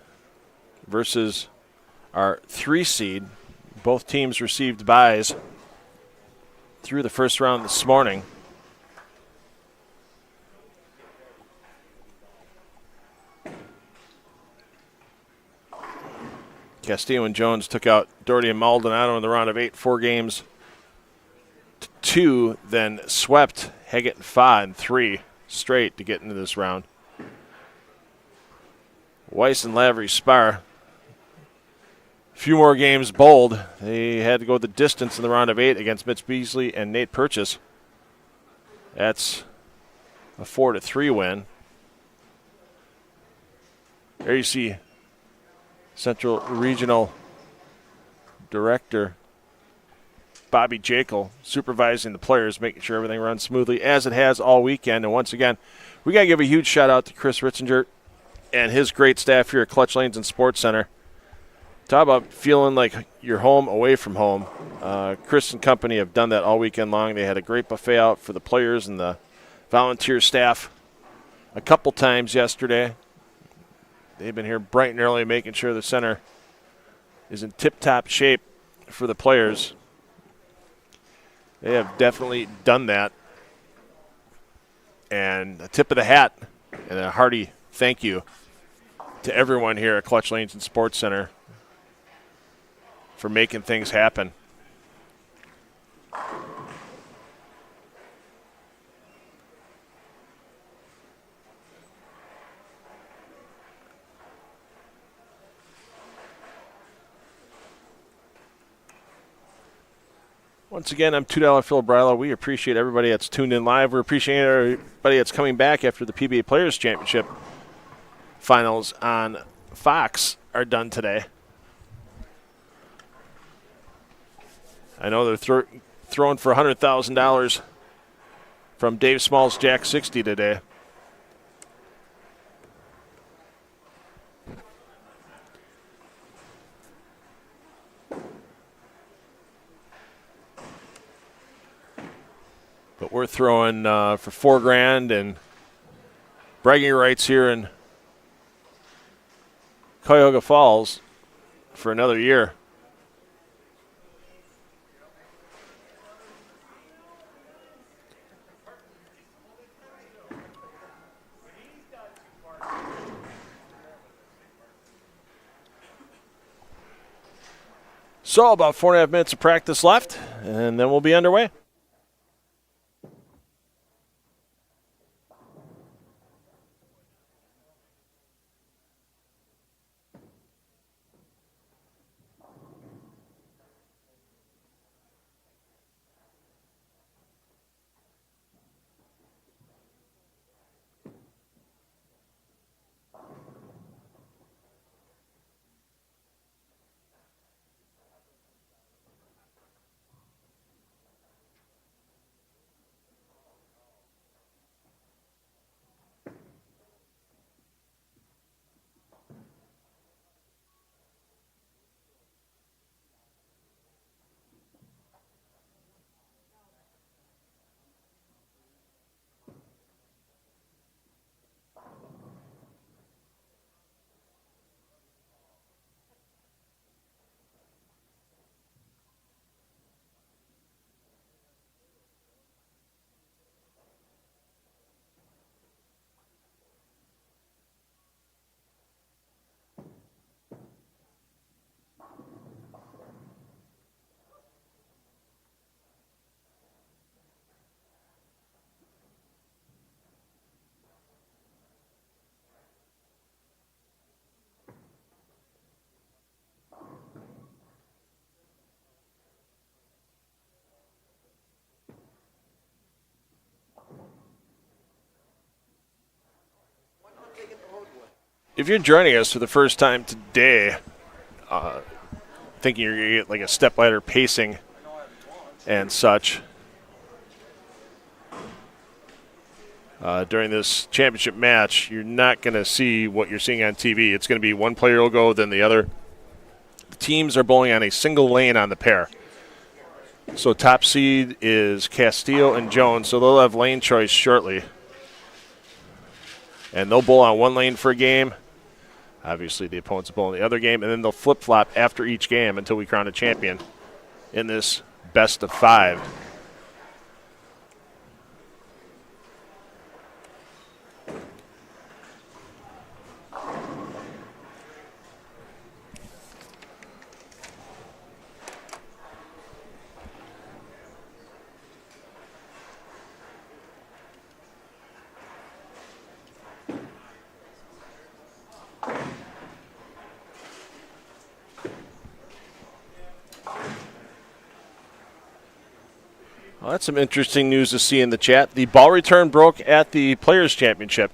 versus our 3 seed. Both teams received byes through the first round this morning. Castillo and Jones took out Doherty and Maldonado in the round of 8, 4 games to 2, then swept Haggett and Fa in 3 straight to get into this round. Weiss and Lavery spar. A few more games bowled. They had to go the distance in the round of 8 against Mitch Beasley and Nate Purchase. That's a 4-3 win. There you see Central Regional Director Bobby Jekyll supervising the players, making sure everything runs smoothly as it has all weekend. And once again, we got to give a huge shout out to Chris Ritzinger and his great staff here at Clutch Lanes and Sports Center. Talk about feeling like you're home away from home. Chris and company have done that all weekend long. They had a great buffet out for the players and the volunteer staff a couple times yesterday. They've been here bright and early making sure the center is in tip-top shape for the players. They have definitely done that. And a tip of the hat and a hearty thank you to everyone here at Clutch Lanes and Sports Center for making things happen. Once again, I'm $2 Phil Bryla. We appreciate everybody that's tuned in live. We appreciate everybody that's coming back after the PBA Players Championship finals on Fox are done today. I know they're throwing for $100,000 from Dave Small's Jack 60 today. But we're throwing for $4,000 and bragging rights here in Cuyahoga Falls for another year. So about 4.5 minutes of practice left, and then we'll be underway. If you're joining us for the first time today, thinking you're going to get like a step-ladder pacing and such during this championship match, you're not going to see what you're seeing on TV. It's going to be one player will go, then the other. The teams are bowling on a single lane on the pair. So top seed is Castillo and Jones, so they'll have lane choice shortly. And they'll bowl on one lane for a game. Obviously, the opponents will bowl in the other game, and then they'll flip-flop after each game until we crown a champion in this best of 5. Well, that's some interesting news to see in the chat. The ball return broke at the Players' Championship.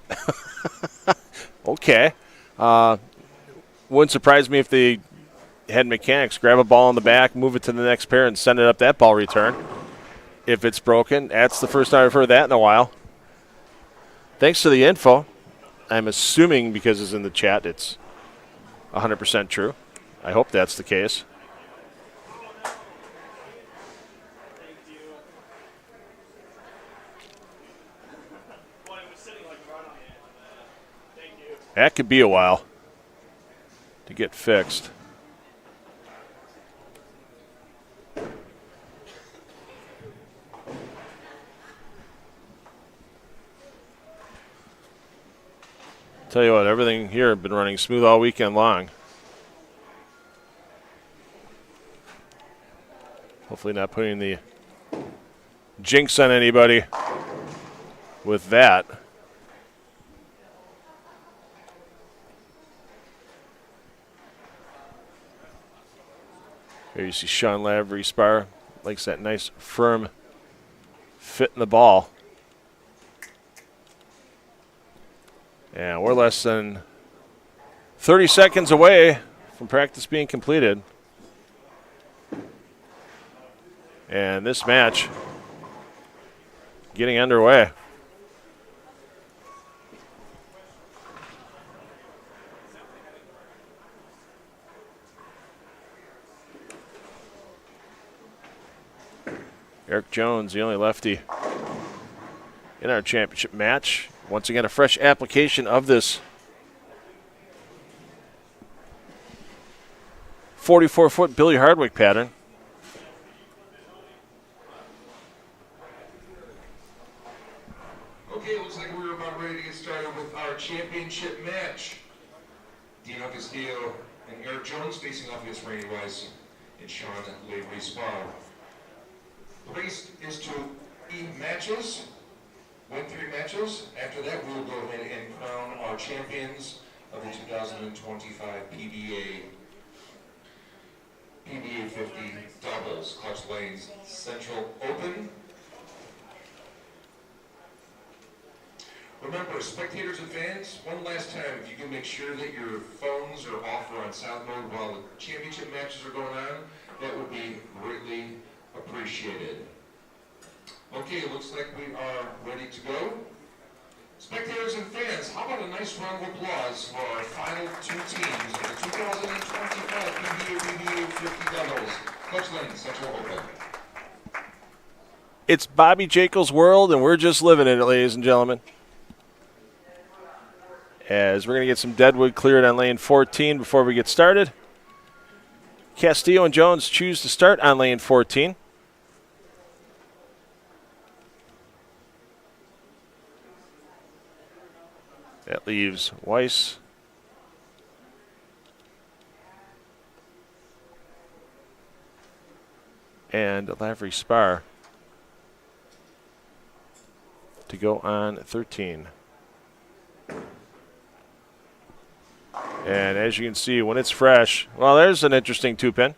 Okay. Wouldn't surprise me if they had mechanics grab a ball in the back, move it to the next pair, and send it up that ball return. If it's broken, that's the first time I've heard that in a while. Thanks to the info. I'm assuming because it's in the chat, it's 100% true. I hope that's the case. That could be a while to get fixed. Tell you what, everything here has been running smooth all weekend long. Hopefully not putting the jinx on anybody with that. Here you see Sean Lavery spar. Likes that nice, firm fit in the ball. And we're less than 30 seconds away from practice being completed. And this match getting underway. Eric Jones, the only lefty in our championship match. Once again, a fresh application of this 44-foot Billy Hardwick pattern. Okay, looks like we're about ready to get started with our championship match. Dino Castillo and Eric Jones facing off against Randy Weiss and Sean Lavery Spar. The race is to 3 matches. Win 3 matches. After that, we'll go ahead and crown our champions of the 2025 PBA50 Doubles Clutch Lanes Central Open. Remember, spectators and fans, one last time, if you can make sure that your phones are off or on silent mode while the championship matches are going on, that would be greatly appreciated. Okay, it looks like we are ready to go. Spectators and fans, how about a nice round of applause for our final 2 teams of the 2025 PBA50 Doubles Clutch Lanes Central Open. It's Bobby Jekyll's world, and we're just living in it, ladies and gentlemen. As we're going to get some deadwood cleared on lane 14 before we get started. Castillo and Jones choose to start on lane 14. That leaves Weiss and Lavery Spar to go on 13. And as you can see, when it's fresh, well, there's an interesting 2-pin.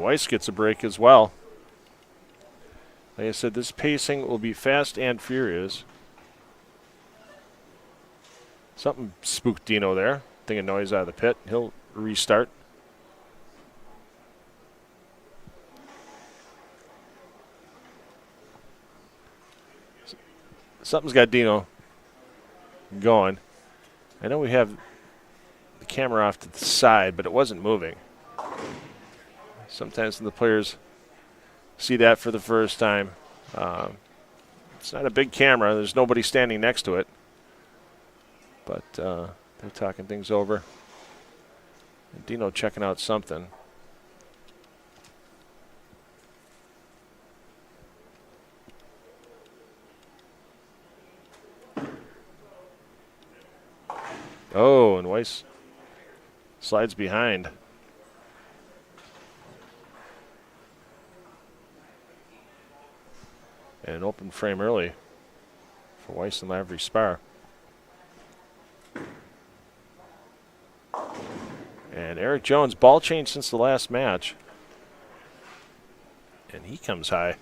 Weiss gets a break as well. Like I said, this pacing will be fast and furious. Something spooked Dino there. Thinking noise out of the pit. He'll restart. Something's got Dino going. I know we have the camera off to the side, but it wasn't moving. Sometimes when the players see that for the first time, it's not a big camera. There's nobody standing next to it. But they're talking things over. And Dino checking out something. Oh, and Weiss slides behind. And an open frame early for Weiss and Lavery Spar. And Eric Jones, ball change since the last match. And he comes high.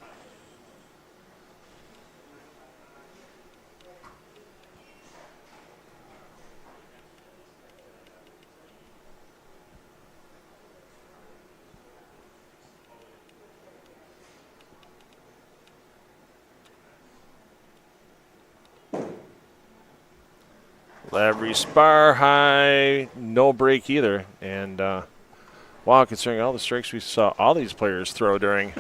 Lavery Spar high, no break either. And wow, considering all the strikes we saw all these players throw during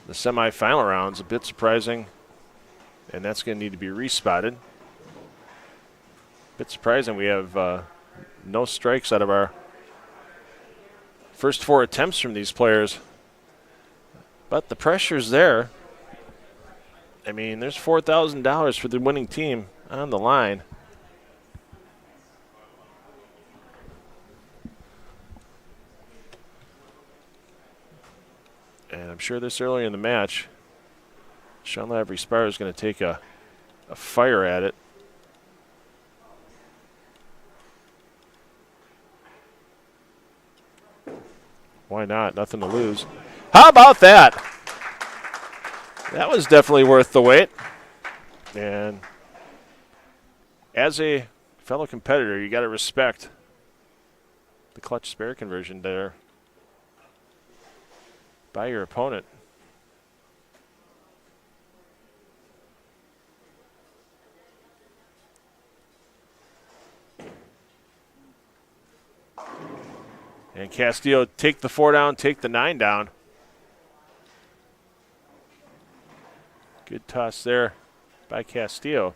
the semifinal rounds, a bit surprising. And that's going to need to be respotted. A bit surprising we have no strikes out of our first 4 attempts from these players. But the pressure's there. I mean, there's $4,000 for the winning team on the line. And I'm sure this early in the match, Sean Lavery Spar is going to take a fire at it. Why not? Nothing to lose. How about that? That was definitely worth the wait. And as a fellow competitor, you got to respect the clutch spare conversion there by your opponent. And Castillo take the 4 down, take the 9 down. Good toss there by Castillo.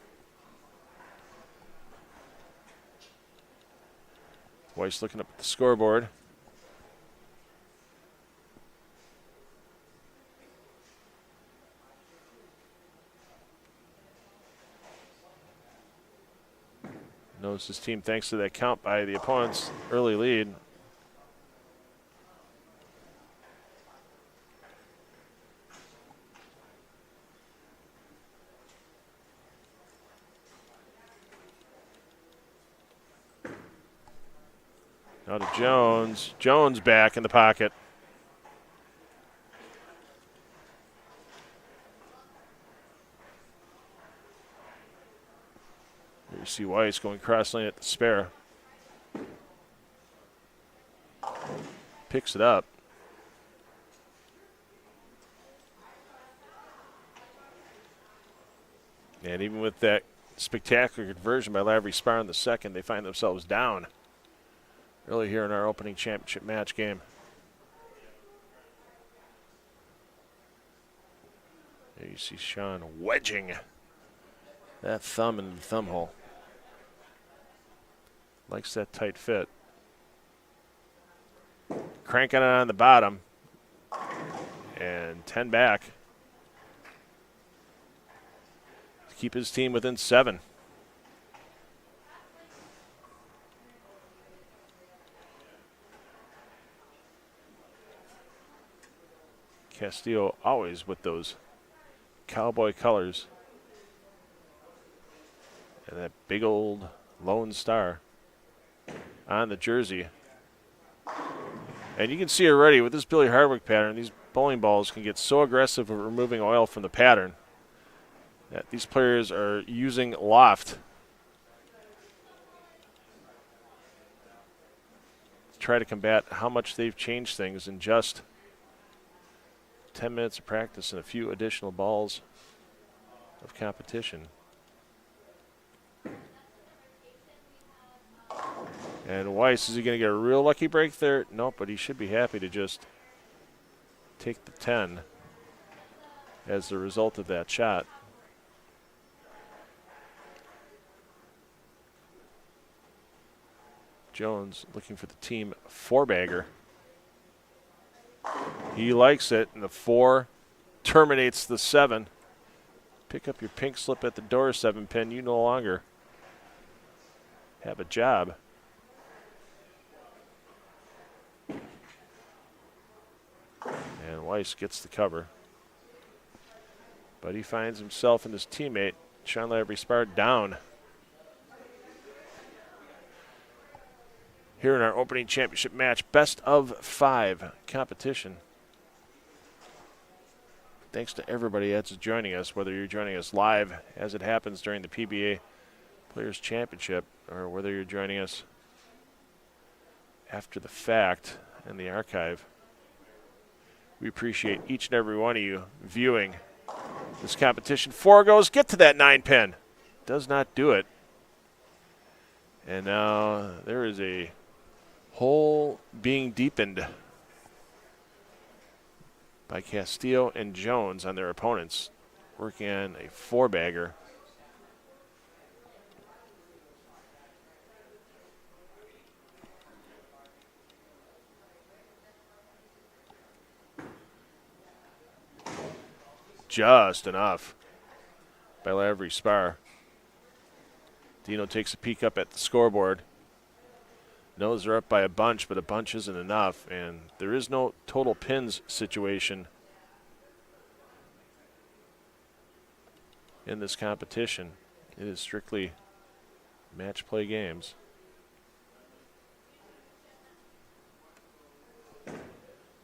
Weiss looking up at the scoreboard. Knows his team thanks to that count by the opponent's early lead. Now to Jones. Jones back in the pocket. Here you see Weiss going cross lane at the spare. Picks it up. And even with that spectacular conversion by Lavery Spar in the second, they find themselves down early here in our opening championship match game. There you see Sean wedging that thumb in the thumb hole. Likes that tight fit. Cranking it on the bottom. And 10 back. To keep his team within 7. Castillo always with those cowboy colors. And that big old Lone Star on the jersey. And you can see already with this Billy Hardwick pattern, these bowling balls can get so aggressive with removing oil from the pattern that these players are using loft to try to combat how much they've changed things in just 10 minutes of practice and a few additional balls of competition. And Weiss, is he going to get a real lucky break there? Nope, but he should be happy to just take the 10 as the result of that shot. Jones looking for the team 4-bagger. He likes it, and the 4 terminates the 7. Pick up your pink slip at the door, 7-pin. You no longer have a job. And Weiss gets the cover. But he finds himself and his teammate, Sean Lavery-Spard, down. Here in our opening championship match, best of 5 competition. Thanks to everybody that's joining us, whether you're joining us live as it happens during the PBA Players Championship or whether you're joining us after the fact in the archive. We appreciate each and every one of you viewing this competition. 4 goes, get to that 9-pin. Does not do it. And now there is a hole being deepened by Castillo and Jones on their opponents, working on a 4-bagger. Just enough by Lavery-Spard. Dino takes a peek up at the scoreboard. Knows they're up by a bunch, but a bunch isn't enough, and there is no total pins situation in this competition. It is strictly match play games.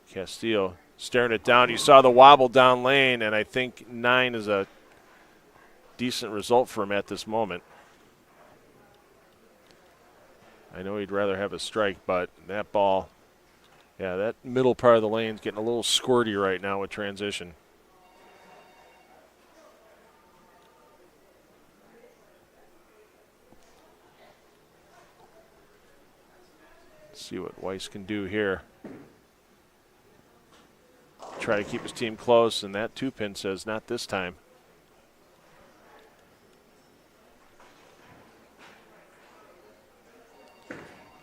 Castillo staring it down. You saw the wobble down lane, and I think 9 is a decent result for him at this moment. I know he'd rather have a strike, but that ball, yeah, that middle part of the lane's getting a little squirty right now with transition. Let's see what Weiss can do here. Try to keep his team close, and that 2-pin says not this time.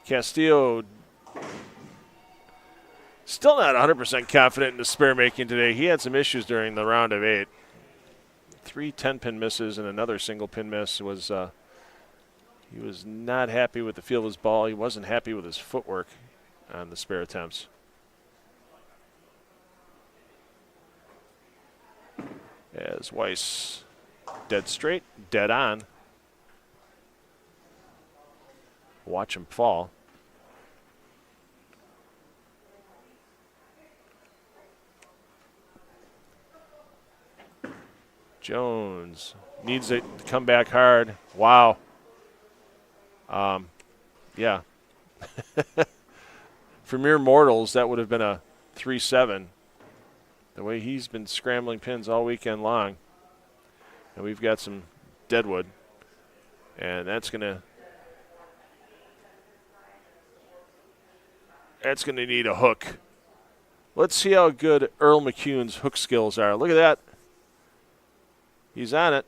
Castillo still not 100% confident in the spare making today. He had some issues during the round of 8. 3 10-pin misses and another single-pin miss. He was not happy with the feel of his ball. He wasn't happy with his footwork on the spare attempts. As Weiss dead straight, dead on. Watch him fall. Jones needs it to come back hard. Wow. Yeah. For mere mortals, that would have been a 3-7. The way he's been scrambling pins all weekend long. And we've got some deadwood. And that's going to need a hook. Let's see how good Earl McCune's hook skills are. Look at that. He's on it.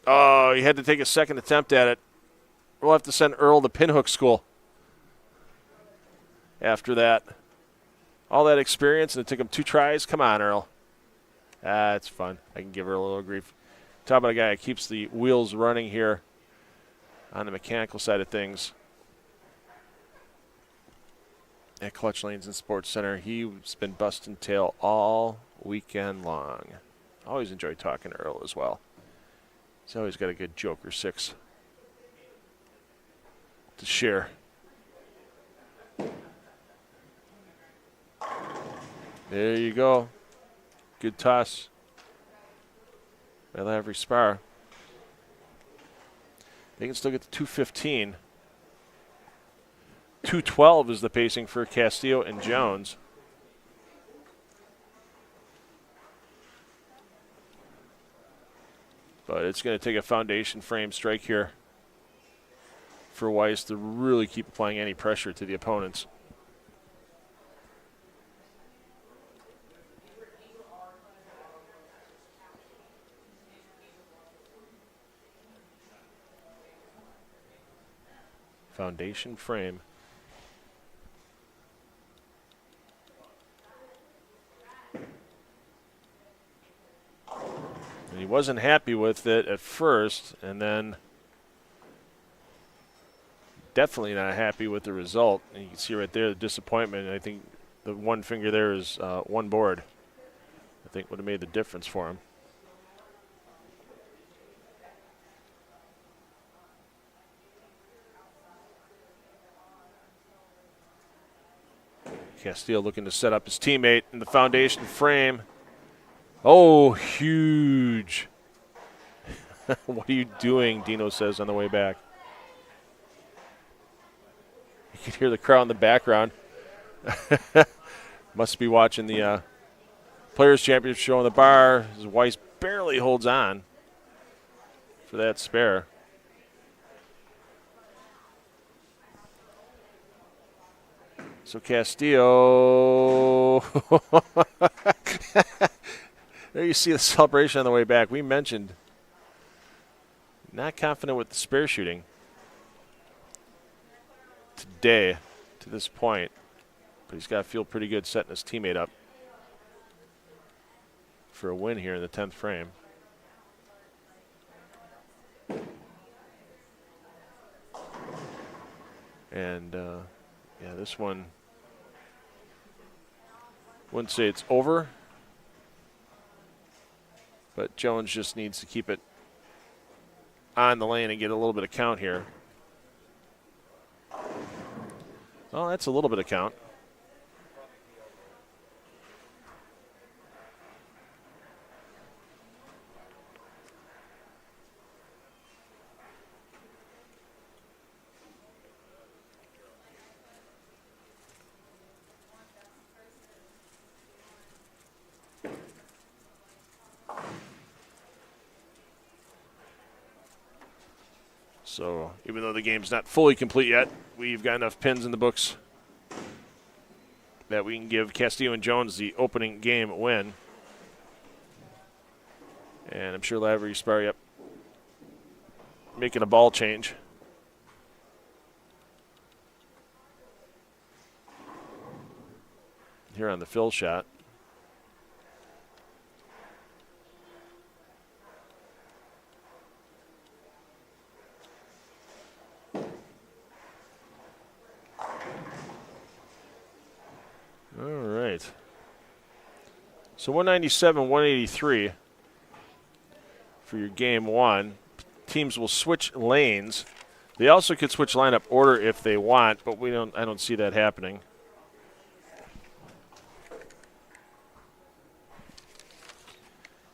Oh, he had to take a second attempt at it. We'll have to send Earl to pinhook school after that. All that experience, and it took him 2 tries. Come on, Earl. It's fun. I can give her a little grief. Talk about a guy that keeps the wheels running here on the mechanical side of things. At Clutch Lanes and Sports Center, he's been busting tail all weekend long. Always enjoy talking to Earl as well. He's always got a good joke or 6 to share. There you go. Good toss by Lavery Spar. They can still get to 215. 212 is the pacing for Castillo and Jones. But it's going to take a foundation frame strike here for Weiss to really keep applying any pressure to the opponents. Foundation frame. And he wasn't happy with it at first, and then definitely not happy with the result. And you can see right there the disappointment. I think the one finger there is one board. I think would have made the difference for him. Castillo looking to set up his teammate in the foundation frame. Oh, huge. What are you doing, Dino says on the way back. You can hear the crowd in the background. Must be watching the Players' Championship show on the bar. His Weiss barely holds on for that spare. So Castillo. There you see the celebration on the way back. We mentioned not confident with the spare shooting today to this point. But he's got to feel pretty good setting his teammate up for a win here in the 10th frame. And, yeah, this one, wouldn't say it's over, but Jones just needs to keep it on the lane and get a little bit of count here. Oh, that's a little bit of count. So even though the game's not fully complete yet, we've got enough pins in the books that we can give Castillo and Jones the opening game win. And I'm sure Lavery Spar, yep, making a ball change. Here on the fill shot. All right. So 197, 183 for your game one. Teams will switch lanes. They also could switch lineup order if they want, but I don't see that happening.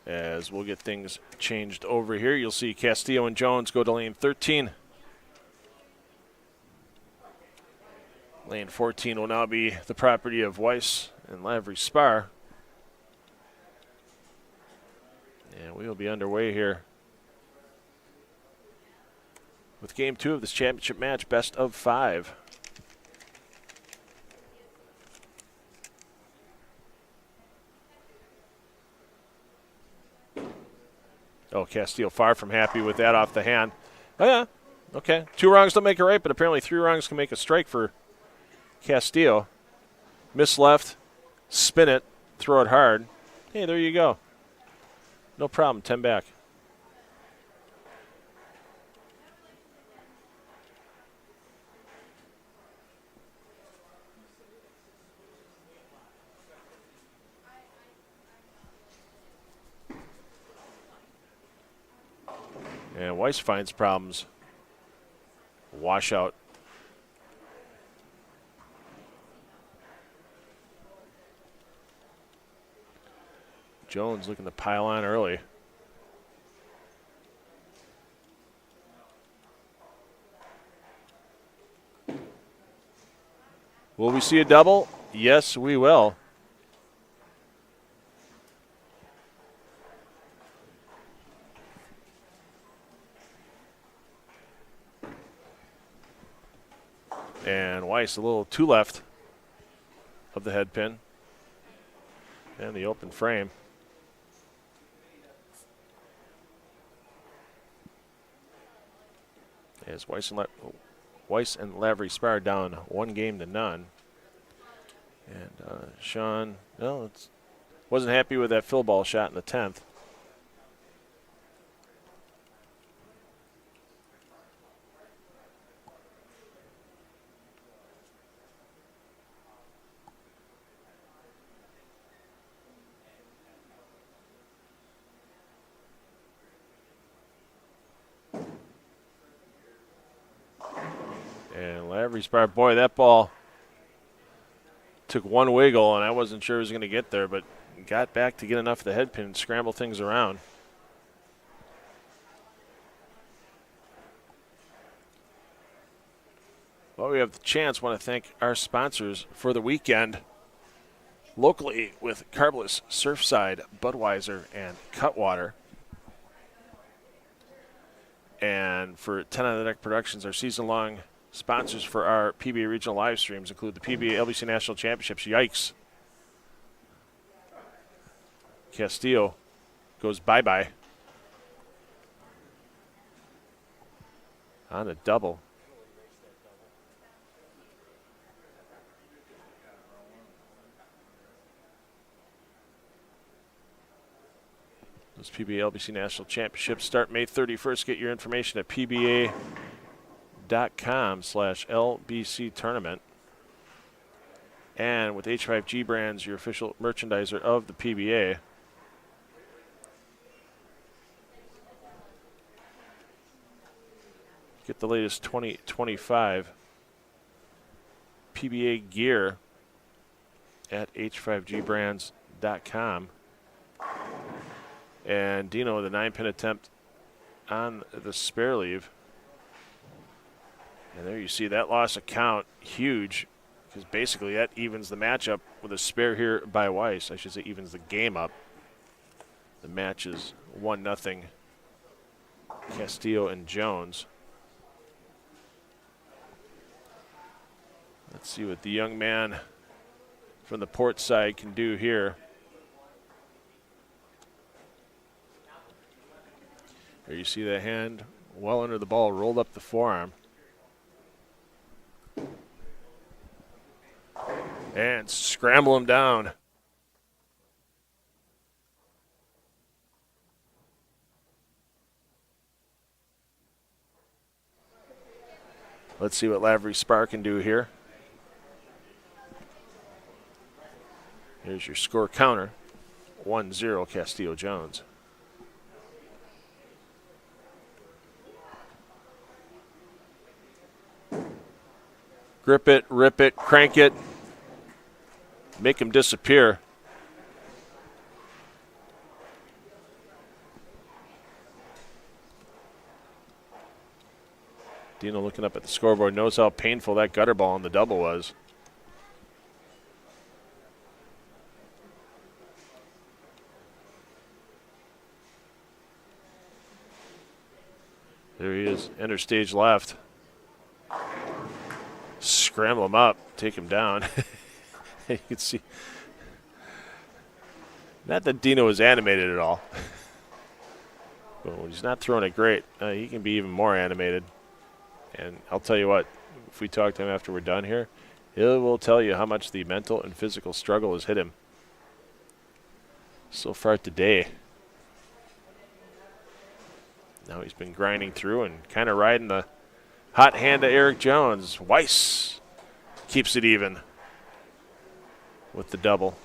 As we'll get things changed over here, you'll see Castillo and Jones go to lane 13. Lane 14 will now be the property of Weiss and Lavery Spar. And we will be underway here with game two of this championship match, best of 5. Oh, Castillo far from happy with that off the hand. Oh, yeah. Okay. 2 wrongs don't make a right, but apparently 3 wrongs can make a strike for Castillo. Miss left, spin it, throw it hard. Hey, there you go. No problem, 10 back. And Weiss finds problems. Washout. Jones looking to pile on early. Will we see a double? Yes, we will. And Weiss a little to left of the head pin and the open frame. As Weiss and Lavery Spar down 1-0. And Sean, wasn't happy with that fill ball shot in the 10th. And Lavery Spar, boy, that ball took one wiggle, and I wasn't sure it was going to get there, but got back to get enough of the head pin and scramble things around. Well, we have the chance. Want to thank our sponsors for the weekend. Locally with Carbless, Surfside, Budweiser, and Cutwater. And for 10 on the Deck Productions, our season-long sponsors for our PBA regional live streams include the PBA LBC National Championships. Yikes. Castillo goes bye-bye on a double. Those PBA LBC National Championships start May 31st. Get your information at PBA.com/LBC tournament. And with H5G Brands, your official merchandiser of the PBA. Get the latest 2025 PBA gear at H5GBrands.com. And Dino with a 9-pin attempt on the spare leave. And there you see that loss of count, huge, because basically that evens the matchup with a spare here by Weiss. I should say evens the game up. The match is 1-0 Castillo and Jones. Let's see what the young man from the port side can do here. There you see that hand well under the ball, rolled up the forearm. And scramble him down. Let's see what Lavery Spar can do here. Here's your score counter. 1-0 Castillo Jones. Grip it, rip it, crank it, make him disappear. Dino looking up at the scoreboard, knows how painful that gutter ball on the double was. There he is, enter stage left. Scramble him up, take him down. You can see. Not that Dino is animated at all. But when he's not throwing it great, he can be even more animated. And I'll tell you what, if we talk to him after we're done here, he will tell you how much the mental and physical struggle has hit him so far today. Now he's been grinding through and kind of riding the hot hand of Eric Jones. Weiss keeps it even with the double.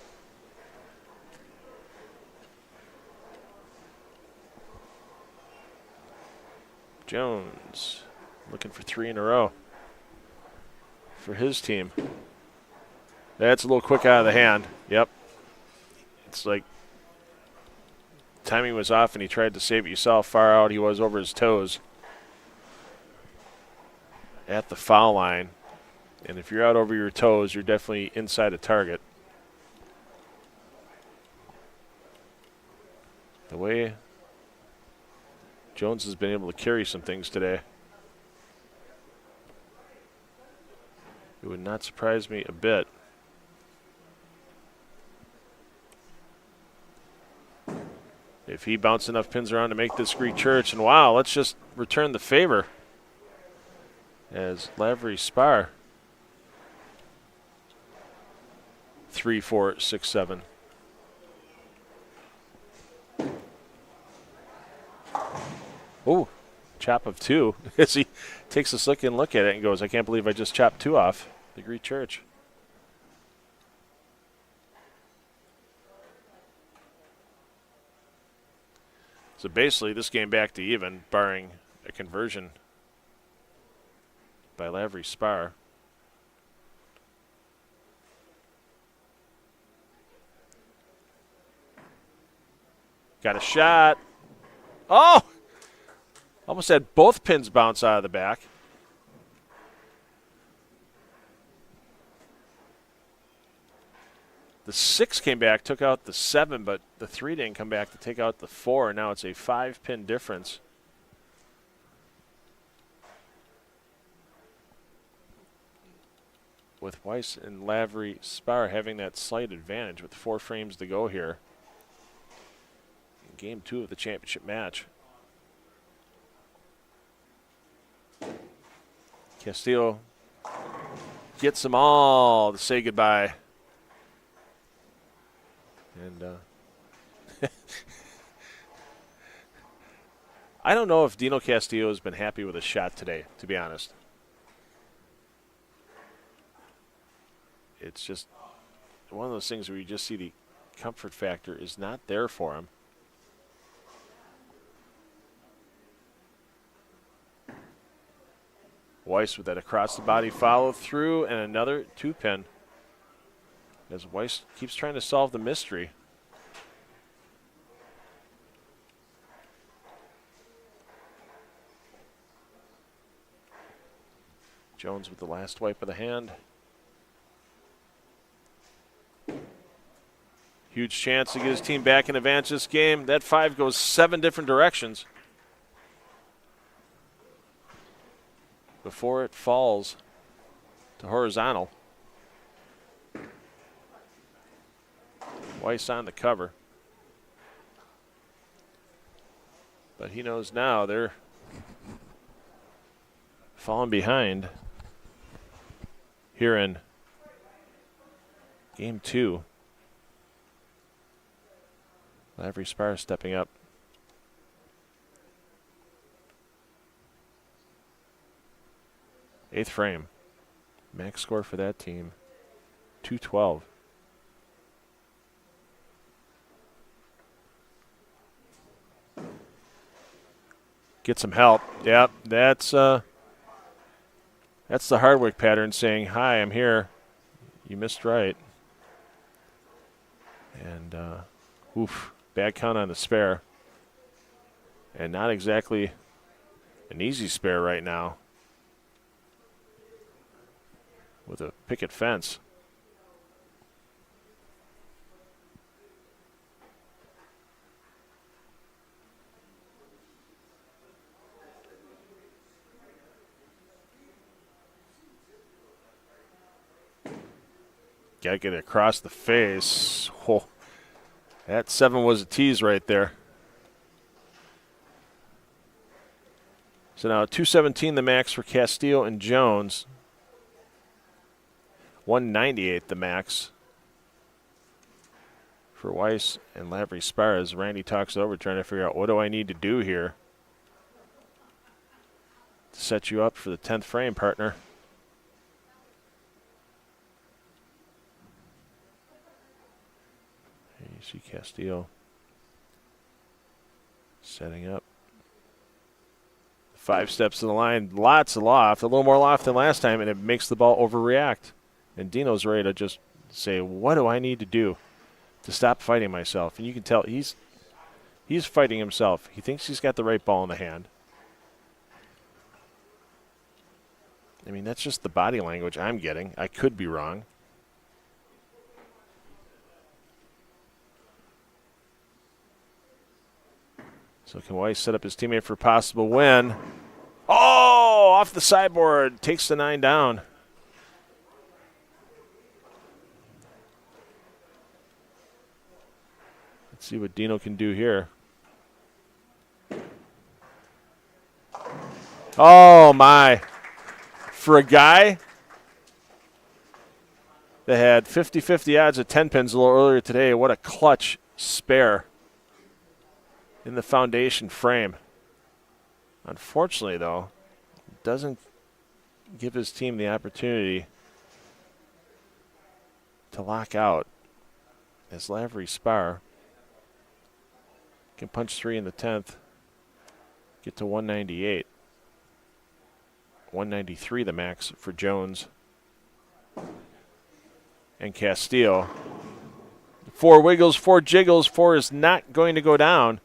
Jones looking for 3 in a row for his team. That's a little quick out of the hand. Yep. It's like Timing was off, and he tried to save it. You saw how far out he was over his toes at the foul line. And if you're out over your toes, you're definitely inside a target. The way Jones has been able to carry some things today, it would not surprise me a bit. If he bounced enough pins around to make this Greek church, and wow, let's just return the favor as Lavery Spar 3, 4, 6, 7. Oh, chop of 2 as he takes a second look at it and goes, I can't believe I just chopped 2 off the Greek church. So basically, this game back to even, barring a conversion by Lavery Spar. Got a shot. Oh! Almost had both pins bounce out of the back. The 6 came back, took out the 7, but the 3 didn't come back to take out the 4, and now it's a 5-pin difference. With Weiss and Lavery Spar having that slight advantage with 4 frames to go here in Game 2 of the championship match. Castillo gets them all to say goodbye. And I don't know if Dino Castillo has been happy with his shot today, to be honest. It's just one of those things where you just see the comfort factor is not there for him. Weiss with that across-the-body follow-through and another 2-pin. As Weiss keeps trying to solve the mystery. Jones with the last wipe of the hand. Huge chance to get his team back in advance this game. That 5 goes 7 different directions before it falls to horizontal. Weiss on the cover. But he knows now they're falling behind here in Game 2. Lavery Spar stepping up. Eighth frame. Max score for that team, 212. Get some help. Yep, that's the Hardwick pattern saying, hi, I'm here. You missed right. And, bad count on the spare. And not exactly an easy spare right now with a picket fence. Got to get it across the face. Oh, that 7 was a tease right there. So now 217 the max for Castillo and Jones. 198 the max for Weiss and Lavery Spar as Randy talks it over, trying to figure out what do I need to do here to set you up for the 10th frame, partner. You see Castillo setting up. 5 steps to the line, lots of loft, a little more loft than last time, and it makes the ball overreact. And Dino's ready to just say, what do I need to do to stop fighting myself? And you can tell he's He's fighting himself. He thinks he's got the right ball in the hand. I mean, that's just the body language I'm getting. I could be wrong. So can Weiss set up his teammate for a possible win? Oh, off the sideboard. Takes the 9 down. Let's see what Dino can do here. Oh, my. For a guy that had 50-50 odds at 10 pins a little earlier today, what a clutch spare in the foundation frame. Unfortunately, though, doesn't give his team the opportunity to lock out as Lavery Spar can punch 3 in the 10th, get to 198. 193 the max for Jones and Castillo. 4 wiggles, 4 jiggles, 4 is not going to go down.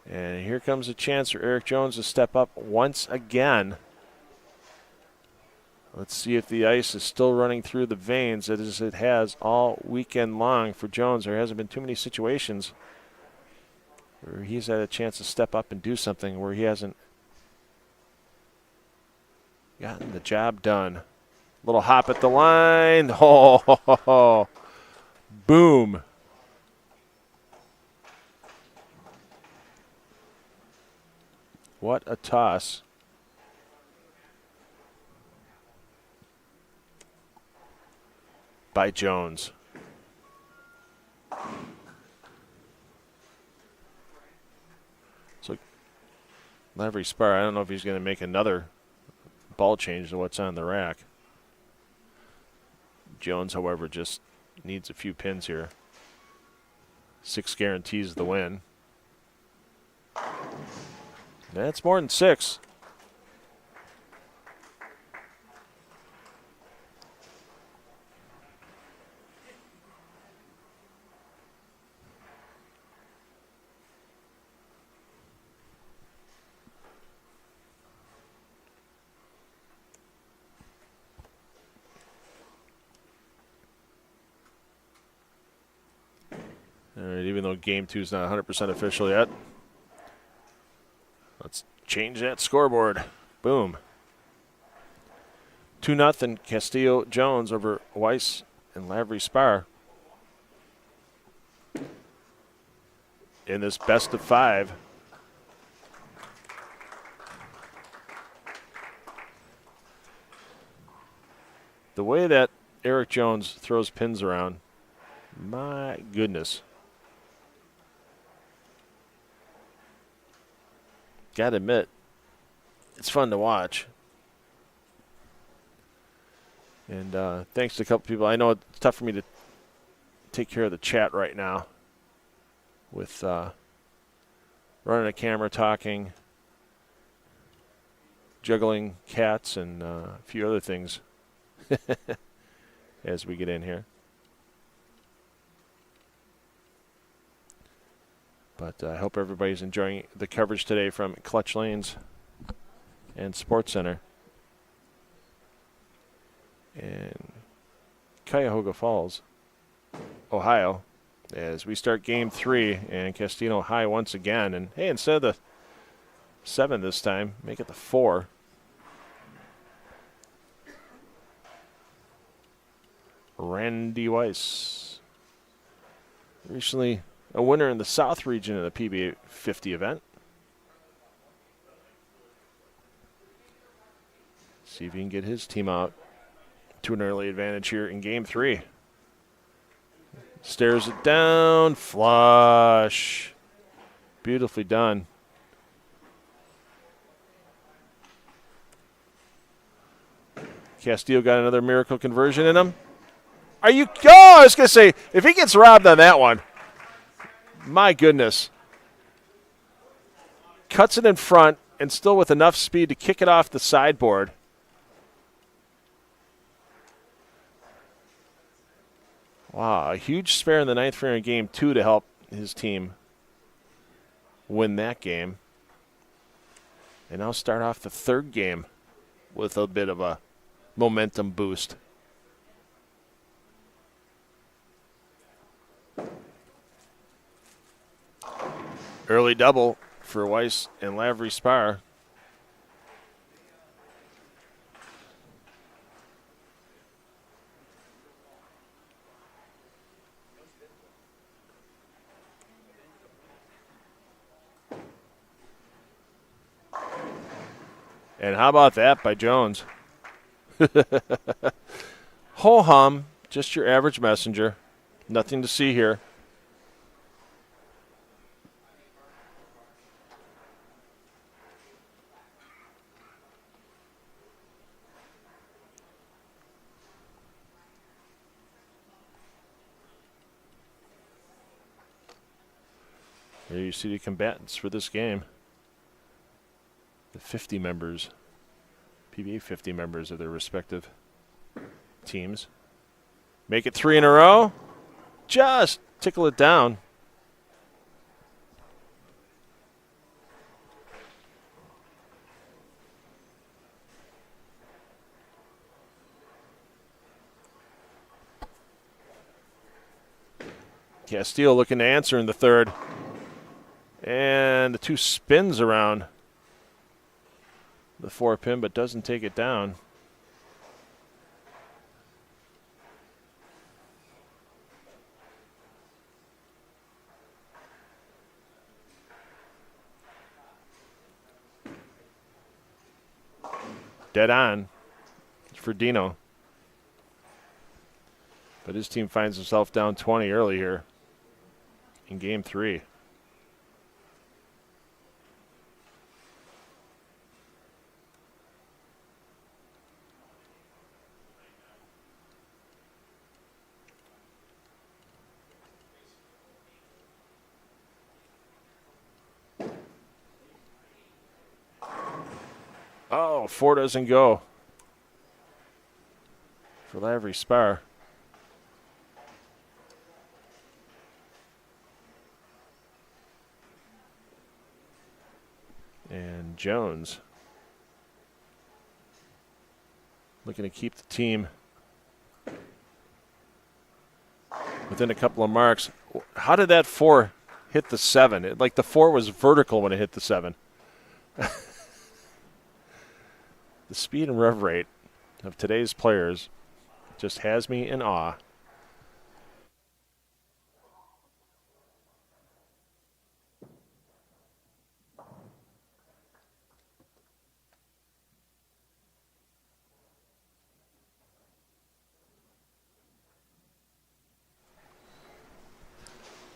And here comes a chance for Eric Jones to step up once again. Let's see if the ice is still running through the veins as it has all weekend long for Jones. There hasn't been too many situations where he's had a chance to step up and do something where he hasn't gotten the job done. Little hop at the line. Oh, boom. What a toss. By Jones. So Lavery Spar, I don't know if he's going to make another ball change to what's on the rack. Jones, however, just needs a few pins here. 6 guarantees the win. That's more than 6. All right, even though Game 2 is not 100% official yet, let's change that scoreboard. Boom. 2-0 Castillo Jones over Weiss and Lavery Spar in this best of 5. The way that Eric Jones throws pins around, my goodness. Gotta admit, it's fun to watch. And thanks to a couple people. I know it's tough for me to take care of the chat right now with running a camera, talking, juggling cats, and a few other things as we get in here. But I hope everybody's enjoying the coverage today from Clutch Lanes and Sports Center in Cuyahoga Falls, Ohio, as we start Game 3 and Castillo high once again. And hey, instead of the 7 this time, make it the 4. Randy Weiss, recently a winner in the South region of the PBA50 event. See if he can get his team out to an early advantage here in Game 3. Stares it down, flush. Beautifully done. Castillo got another miracle conversion in him. Are you? Oh, I was going to say, if he gets robbed on that one, my goodness. Cuts it in front and still with enough speed to kick it off the sideboard. Wow, a huge spare in the 9th frame of Game 2 to help his team win that game. And now start off the third game with a bit of a momentum boost. Early double for Weiss and Lavery Spar. And how about that by Jones? Ho-hum, just your average messenger. Nothing to see here. Here you see the combatants for this game. The 50 members, PBA 50 members of their respective teams. Make it 3 in a row. Just tickle it down. Castillo looking to answer in the third. And the 2 spins around the 4-pin, but doesn't take it down. Dead on for Dino. But his team finds himself down 20 early here in game 3. Oh, 4 doesn't go for Lavery Spar. And Jones looking to keep the team within a couple of marks. How did that 4 hit the 7? Like the 4 was vertical when it hit the 7. The speed and rev rate of today's players just has me in awe.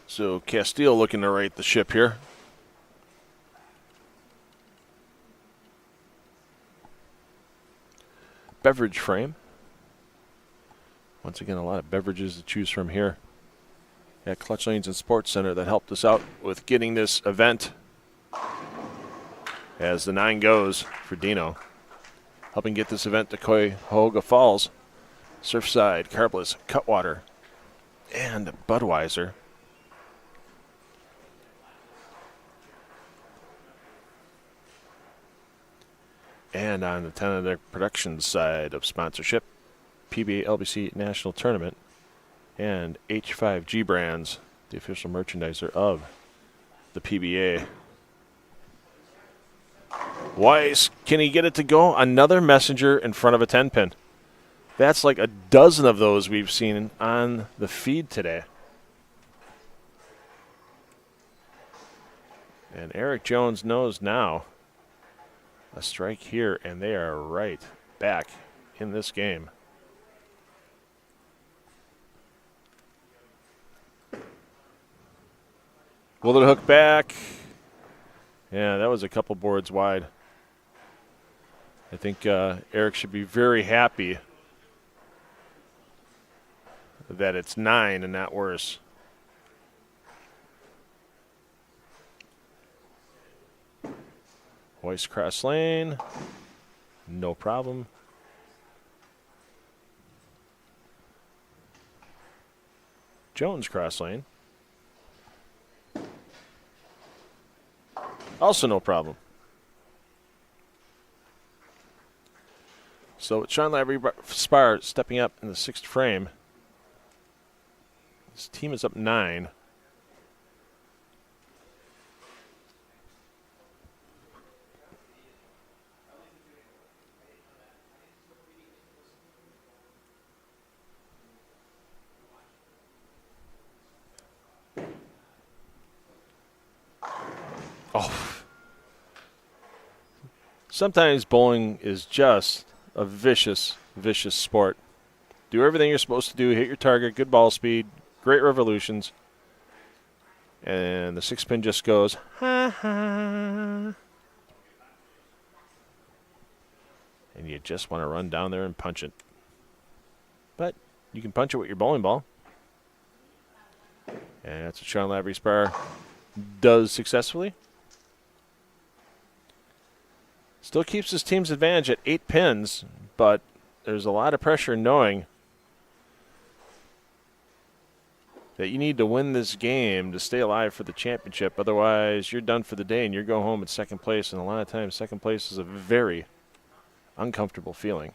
So Castillo looking to right the ship here. Beverage frame. Once again, a lot of beverages to choose from here at Clutch Lanes and Sports Center that helped us out with getting this event as the 9 goes for Dino. Helping get this event to Cuyahoga Falls, Surfside, Carbless, Cutwater, and Budweiser. And on the Tentative Productions side of sponsorship, PBA LBC National Tournament and H5G Brands, the official merchandiser of the PBA. Weiss, can he get it to go? Another messenger in front of a 10-pin. That's like a dozen of those we've seen on the feed today. And Eric Jones knows now a strike here, and they are right back in this game. Will it hook back? Yeah, that was a couple boards wide. I think Eric should be very happy that it's 9 and not worse. Weiss cross lane. No problem. Jones cross lane. Also no problem. So with Sean Lavery-Spar stepping up in the 6th frame. His team is up 9. Oh. Sometimes bowling is just a vicious, vicious sport. Do everything you're supposed to do, hit your target, good ball speed, great revolutions, and the 6-pin just goes, ha ha. And you just want to run down there and punch it. But you can punch it with your bowling ball. And that's what Sean Lavery-Spar does successfully. Still keeps his team's advantage at 8 pins, but there's a lot of pressure knowing that you need to win this game to stay alive for the championship. Otherwise, you're done for the day and you're going home at 2nd place. And a lot of times, 2nd place is a very uncomfortable feeling.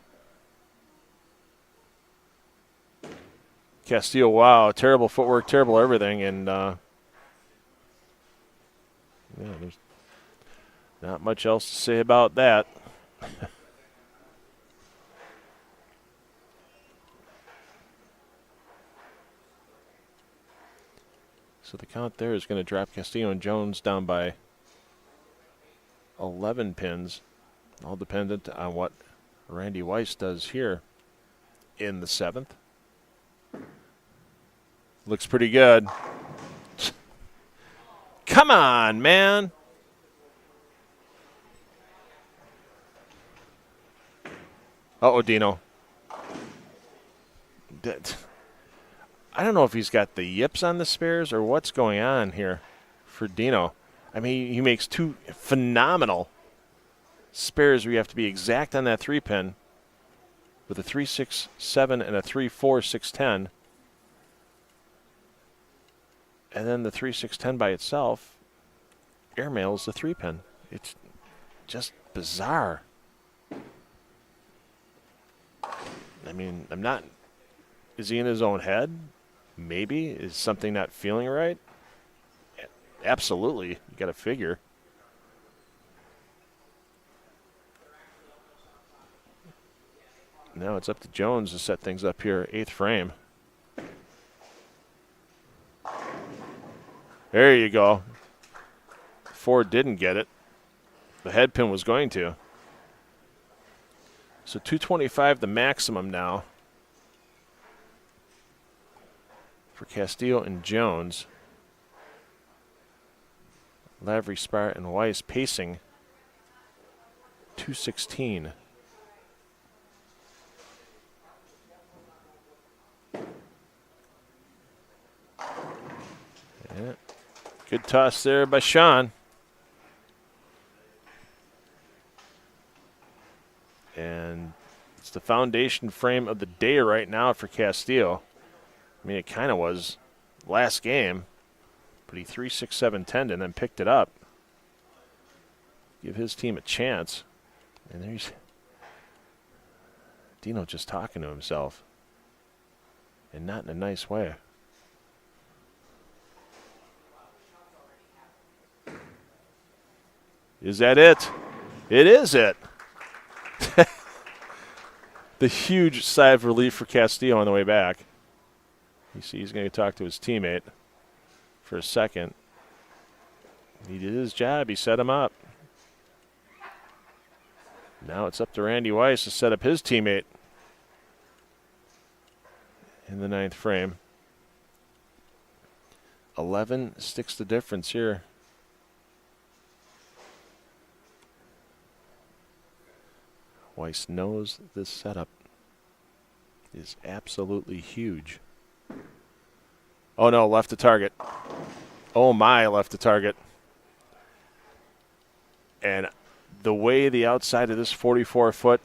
Castillo, wow, terrible footwork, terrible everything. And yeah, there's not much else to say about that. So the count there is going to drop Castillo and Jones down by 11 pins, all dependent on what Randy Weiss does here in the 7th. Looks pretty good. Come on, man. Uh-oh, Dino. I don't know if he's got the yips on the spares or what's going on here for Dino. I mean, he makes 2 phenomenal spares where you have to be exact on that 3-pin with a 3-6-7 and a 3-4-6-10. And then the 3-6-10 by itself airmails the 3-pin. It's just bizarre. I mean, I'm not. Is he in his own head? Maybe. Is something not feeling right? Absolutely. You got to figure. Now it's up to Jones to set things up here. 8th frame. There you go. Ford didn't get it. The head pin was going to. So 225 the maximum now for Castillo and Jones. Lavery-Spar and Weiss pacing 216. Yeah. Good toss there by Sean. And it's the foundation frame of the day right now for Castillo. I mean, it kind of was last game, but he 3-6-7-10 and then picked it up. Give his team a chance. And there's Dino just talking to himself. And not in a nice way. Is that it? It is it. The huge sigh of relief for Castillo on the way back. You see he's going to talk to his teammate for a second. He did his job. He set him up. Now it's up to Randy Weiss to set up his teammate in the 9th frame. 11 sticks the difference here. Weiss knows this setup is absolutely huge. Oh no, left the target. Oh my, left the target. And the way the outside of this 44-foot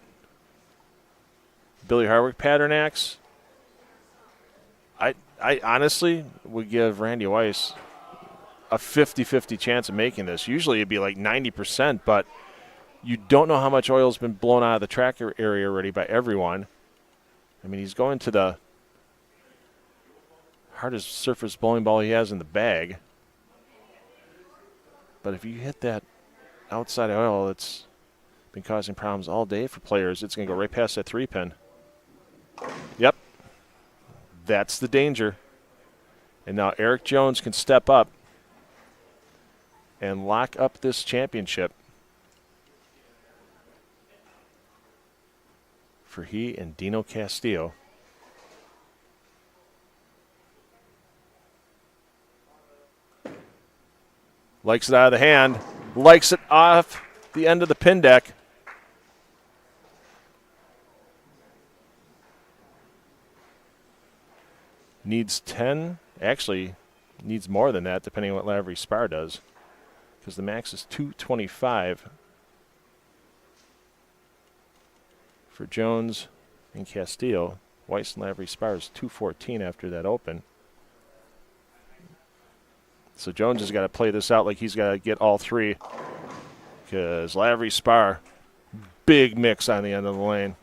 Billy Harwick pattern acts, I honestly would give Randy Weiss a 50-50 chance of making this. Usually it'd be like 90%, but you don't know how much oil's been blown out of the track area already by everyone. I mean, he's going to the hardest surface bowling ball he has in the bag. But if you hit that outside oil, it's been causing problems all day for players. It's going to go right past that 3-pin. Yep. That's the danger. And now Eric Jones can step up and lock up this championship for he and Dino Castillo. Likes it out of the hand. Likes it off the end of the pin deck. Needs 10. Actually, needs more than that, depending on what Lavery Spar does. Because the max is 225 for Jones and Castillo. Weiss and Lavery Spar is 214 after that open. So Jones has got to play this out like he's got to get all three. Because Lavery Spar, big mix on the end of the lane.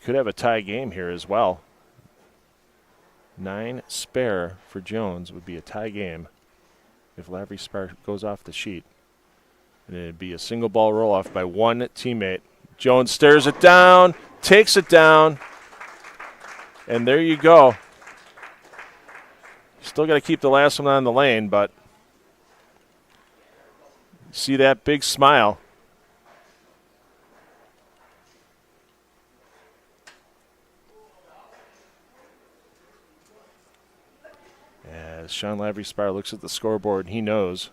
Could have a tie game here as well. 9 spare for Jones would be a tie game if Lavery Spar goes off the sheet. And it'd be a single ball roll off by one teammate. Jones stares it down, takes it down, and there you go. Still got to keep the last one on the lane, but see that big smile. As Sean Lavery Spar looks at the scoreboard, he knows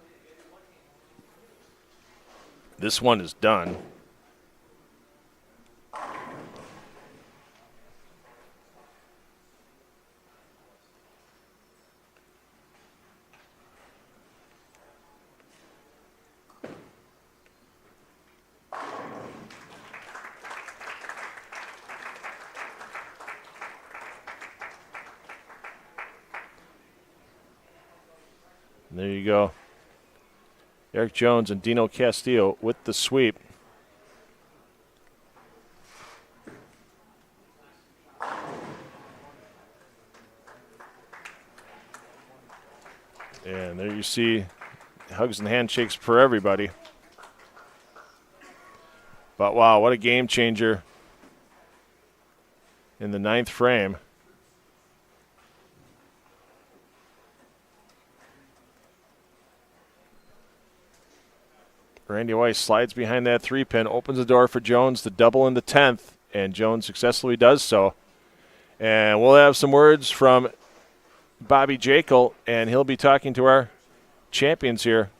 this one is done. There you go. Eric Jones and Dino Castillo with the sweep. And there you see hugs and handshakes for everybody. But wow, what a game changer in the 9th frame. Randy Weiss slides behind that 3-pin, opens the door for Jones to double in the 10th, and Jones successfully does so. And we'll have some words from Bobby Jekyll, and he'll be talking to our champions here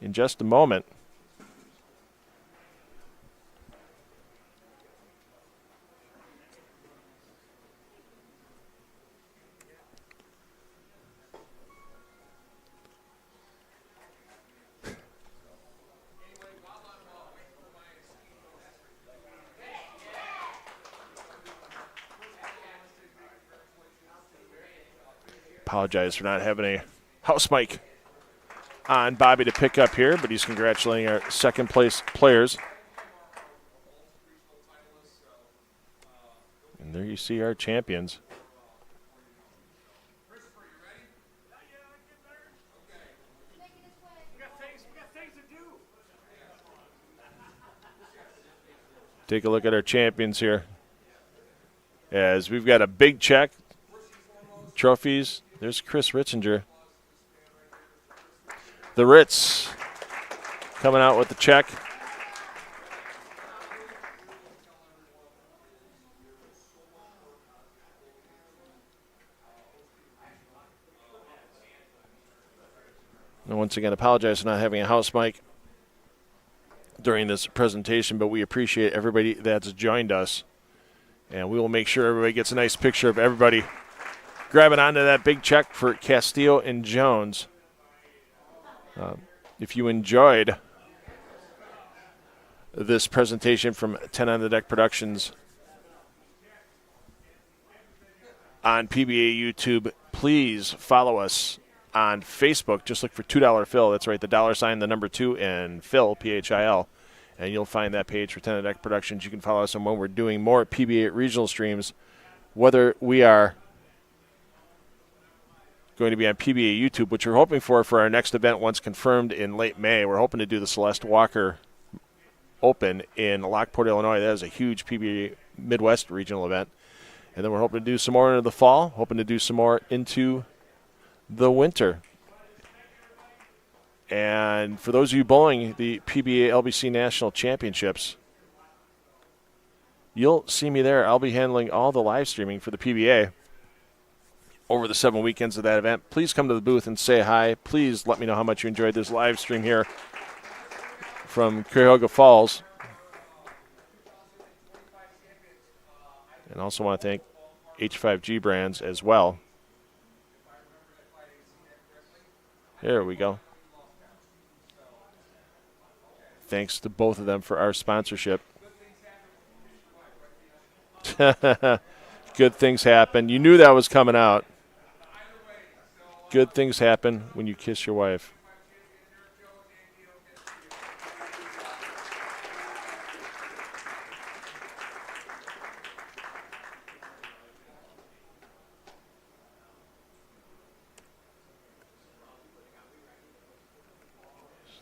in just a moment. Apologize for not having a house mic on Bobby to pick up here, but he's congratulating our second place players. And there you see our champions. Take a look at our champions here. As we've got a big check, trophies. There's Chris Ritzinger. The Ritz coming out with the check. And once again, apologize for not having a house mic during this presentation, but we appreciate everybody that's joined us. And we will make sure everybody gets a nice picture of everybody grabbing onto that big check for Castillo and Jones. If you enjoyed this presentation from 10 on the Deck Productions, on PBA YouTube. Please follow us on Facebook. Just look for $2 Phil. That's right, the $, the number 2, and Phil, Phil. And you'll find that page for 10 Deck Productions. You can follow us on when we're doing more PBA regional streams, whether we are going to be on PBA YouTube, which we're hoping for our next event once confirmed in late May. We're hoping to do the Celeste Walker Open in Lockport, Illinois. That is a huge PBA Midwest regional event. And then we're hoping to do some more into the fall, hoping to do some more into the winter. And for those of you bowling the PBA LBC National Championships, you'll see me there. I'll be handling all the live streaming for the PBA over the 7 weekends of that event. Please come to the booth and say hi. Please let me know how much you enjoyed this live stream here from Cuyahoga Falls. And also want to thank H5G Brands as well. There we go. Thanks to both of them for our sponsorship. Good things happen. You knew that was coming out. Good things happen when you kiss your wife.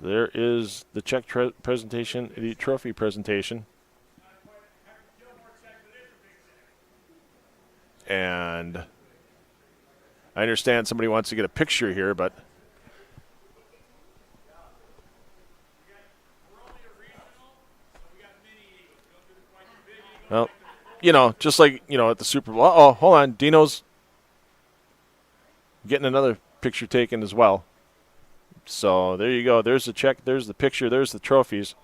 There is the check presentation, the trophy presentation. And I understand somebody wants to get a picture here, but well, you know, just like, you know, at the Super Bowl. Oh, hold on. Dino's getting another picture taken as well. So there you go. There's the check. There's the picture. There's the trophies.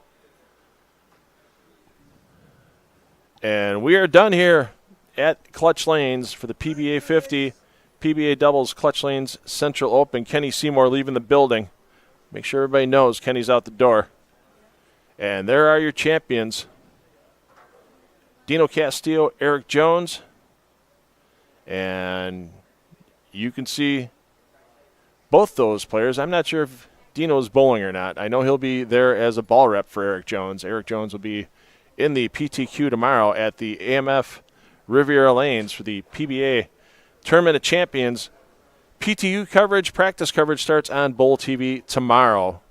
And we are done here at Clutch Lanes for the PBA 50, PBA Doubles, Clutch Lanes Central Open. Kenny Seymour leaving the building. Make sure everybody knows Kenny's out the door. And there are your champions. Dino Castillo, Eric Jones. And you can see both those players. I'm not sure if Dino's bowling or not. I know he'll be there as a ball rep for Eric Jones. Eric Jones will be in the PTQ tomorrow at the AMF Riviera Lanes for the PBA Tournament of Champions. PTU coverage, practice coverage starts on Bowl TV tomorrow.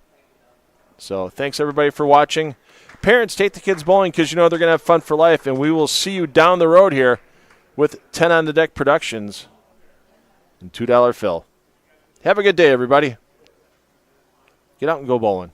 So thanks, everybody, for watching. Parents, take the kids bowling because you know they're going to have fun for life, and we will see you down the road here with 10 on the Deck Productions and $2 Phil. Have a good day, everybody. Get out and go bowling.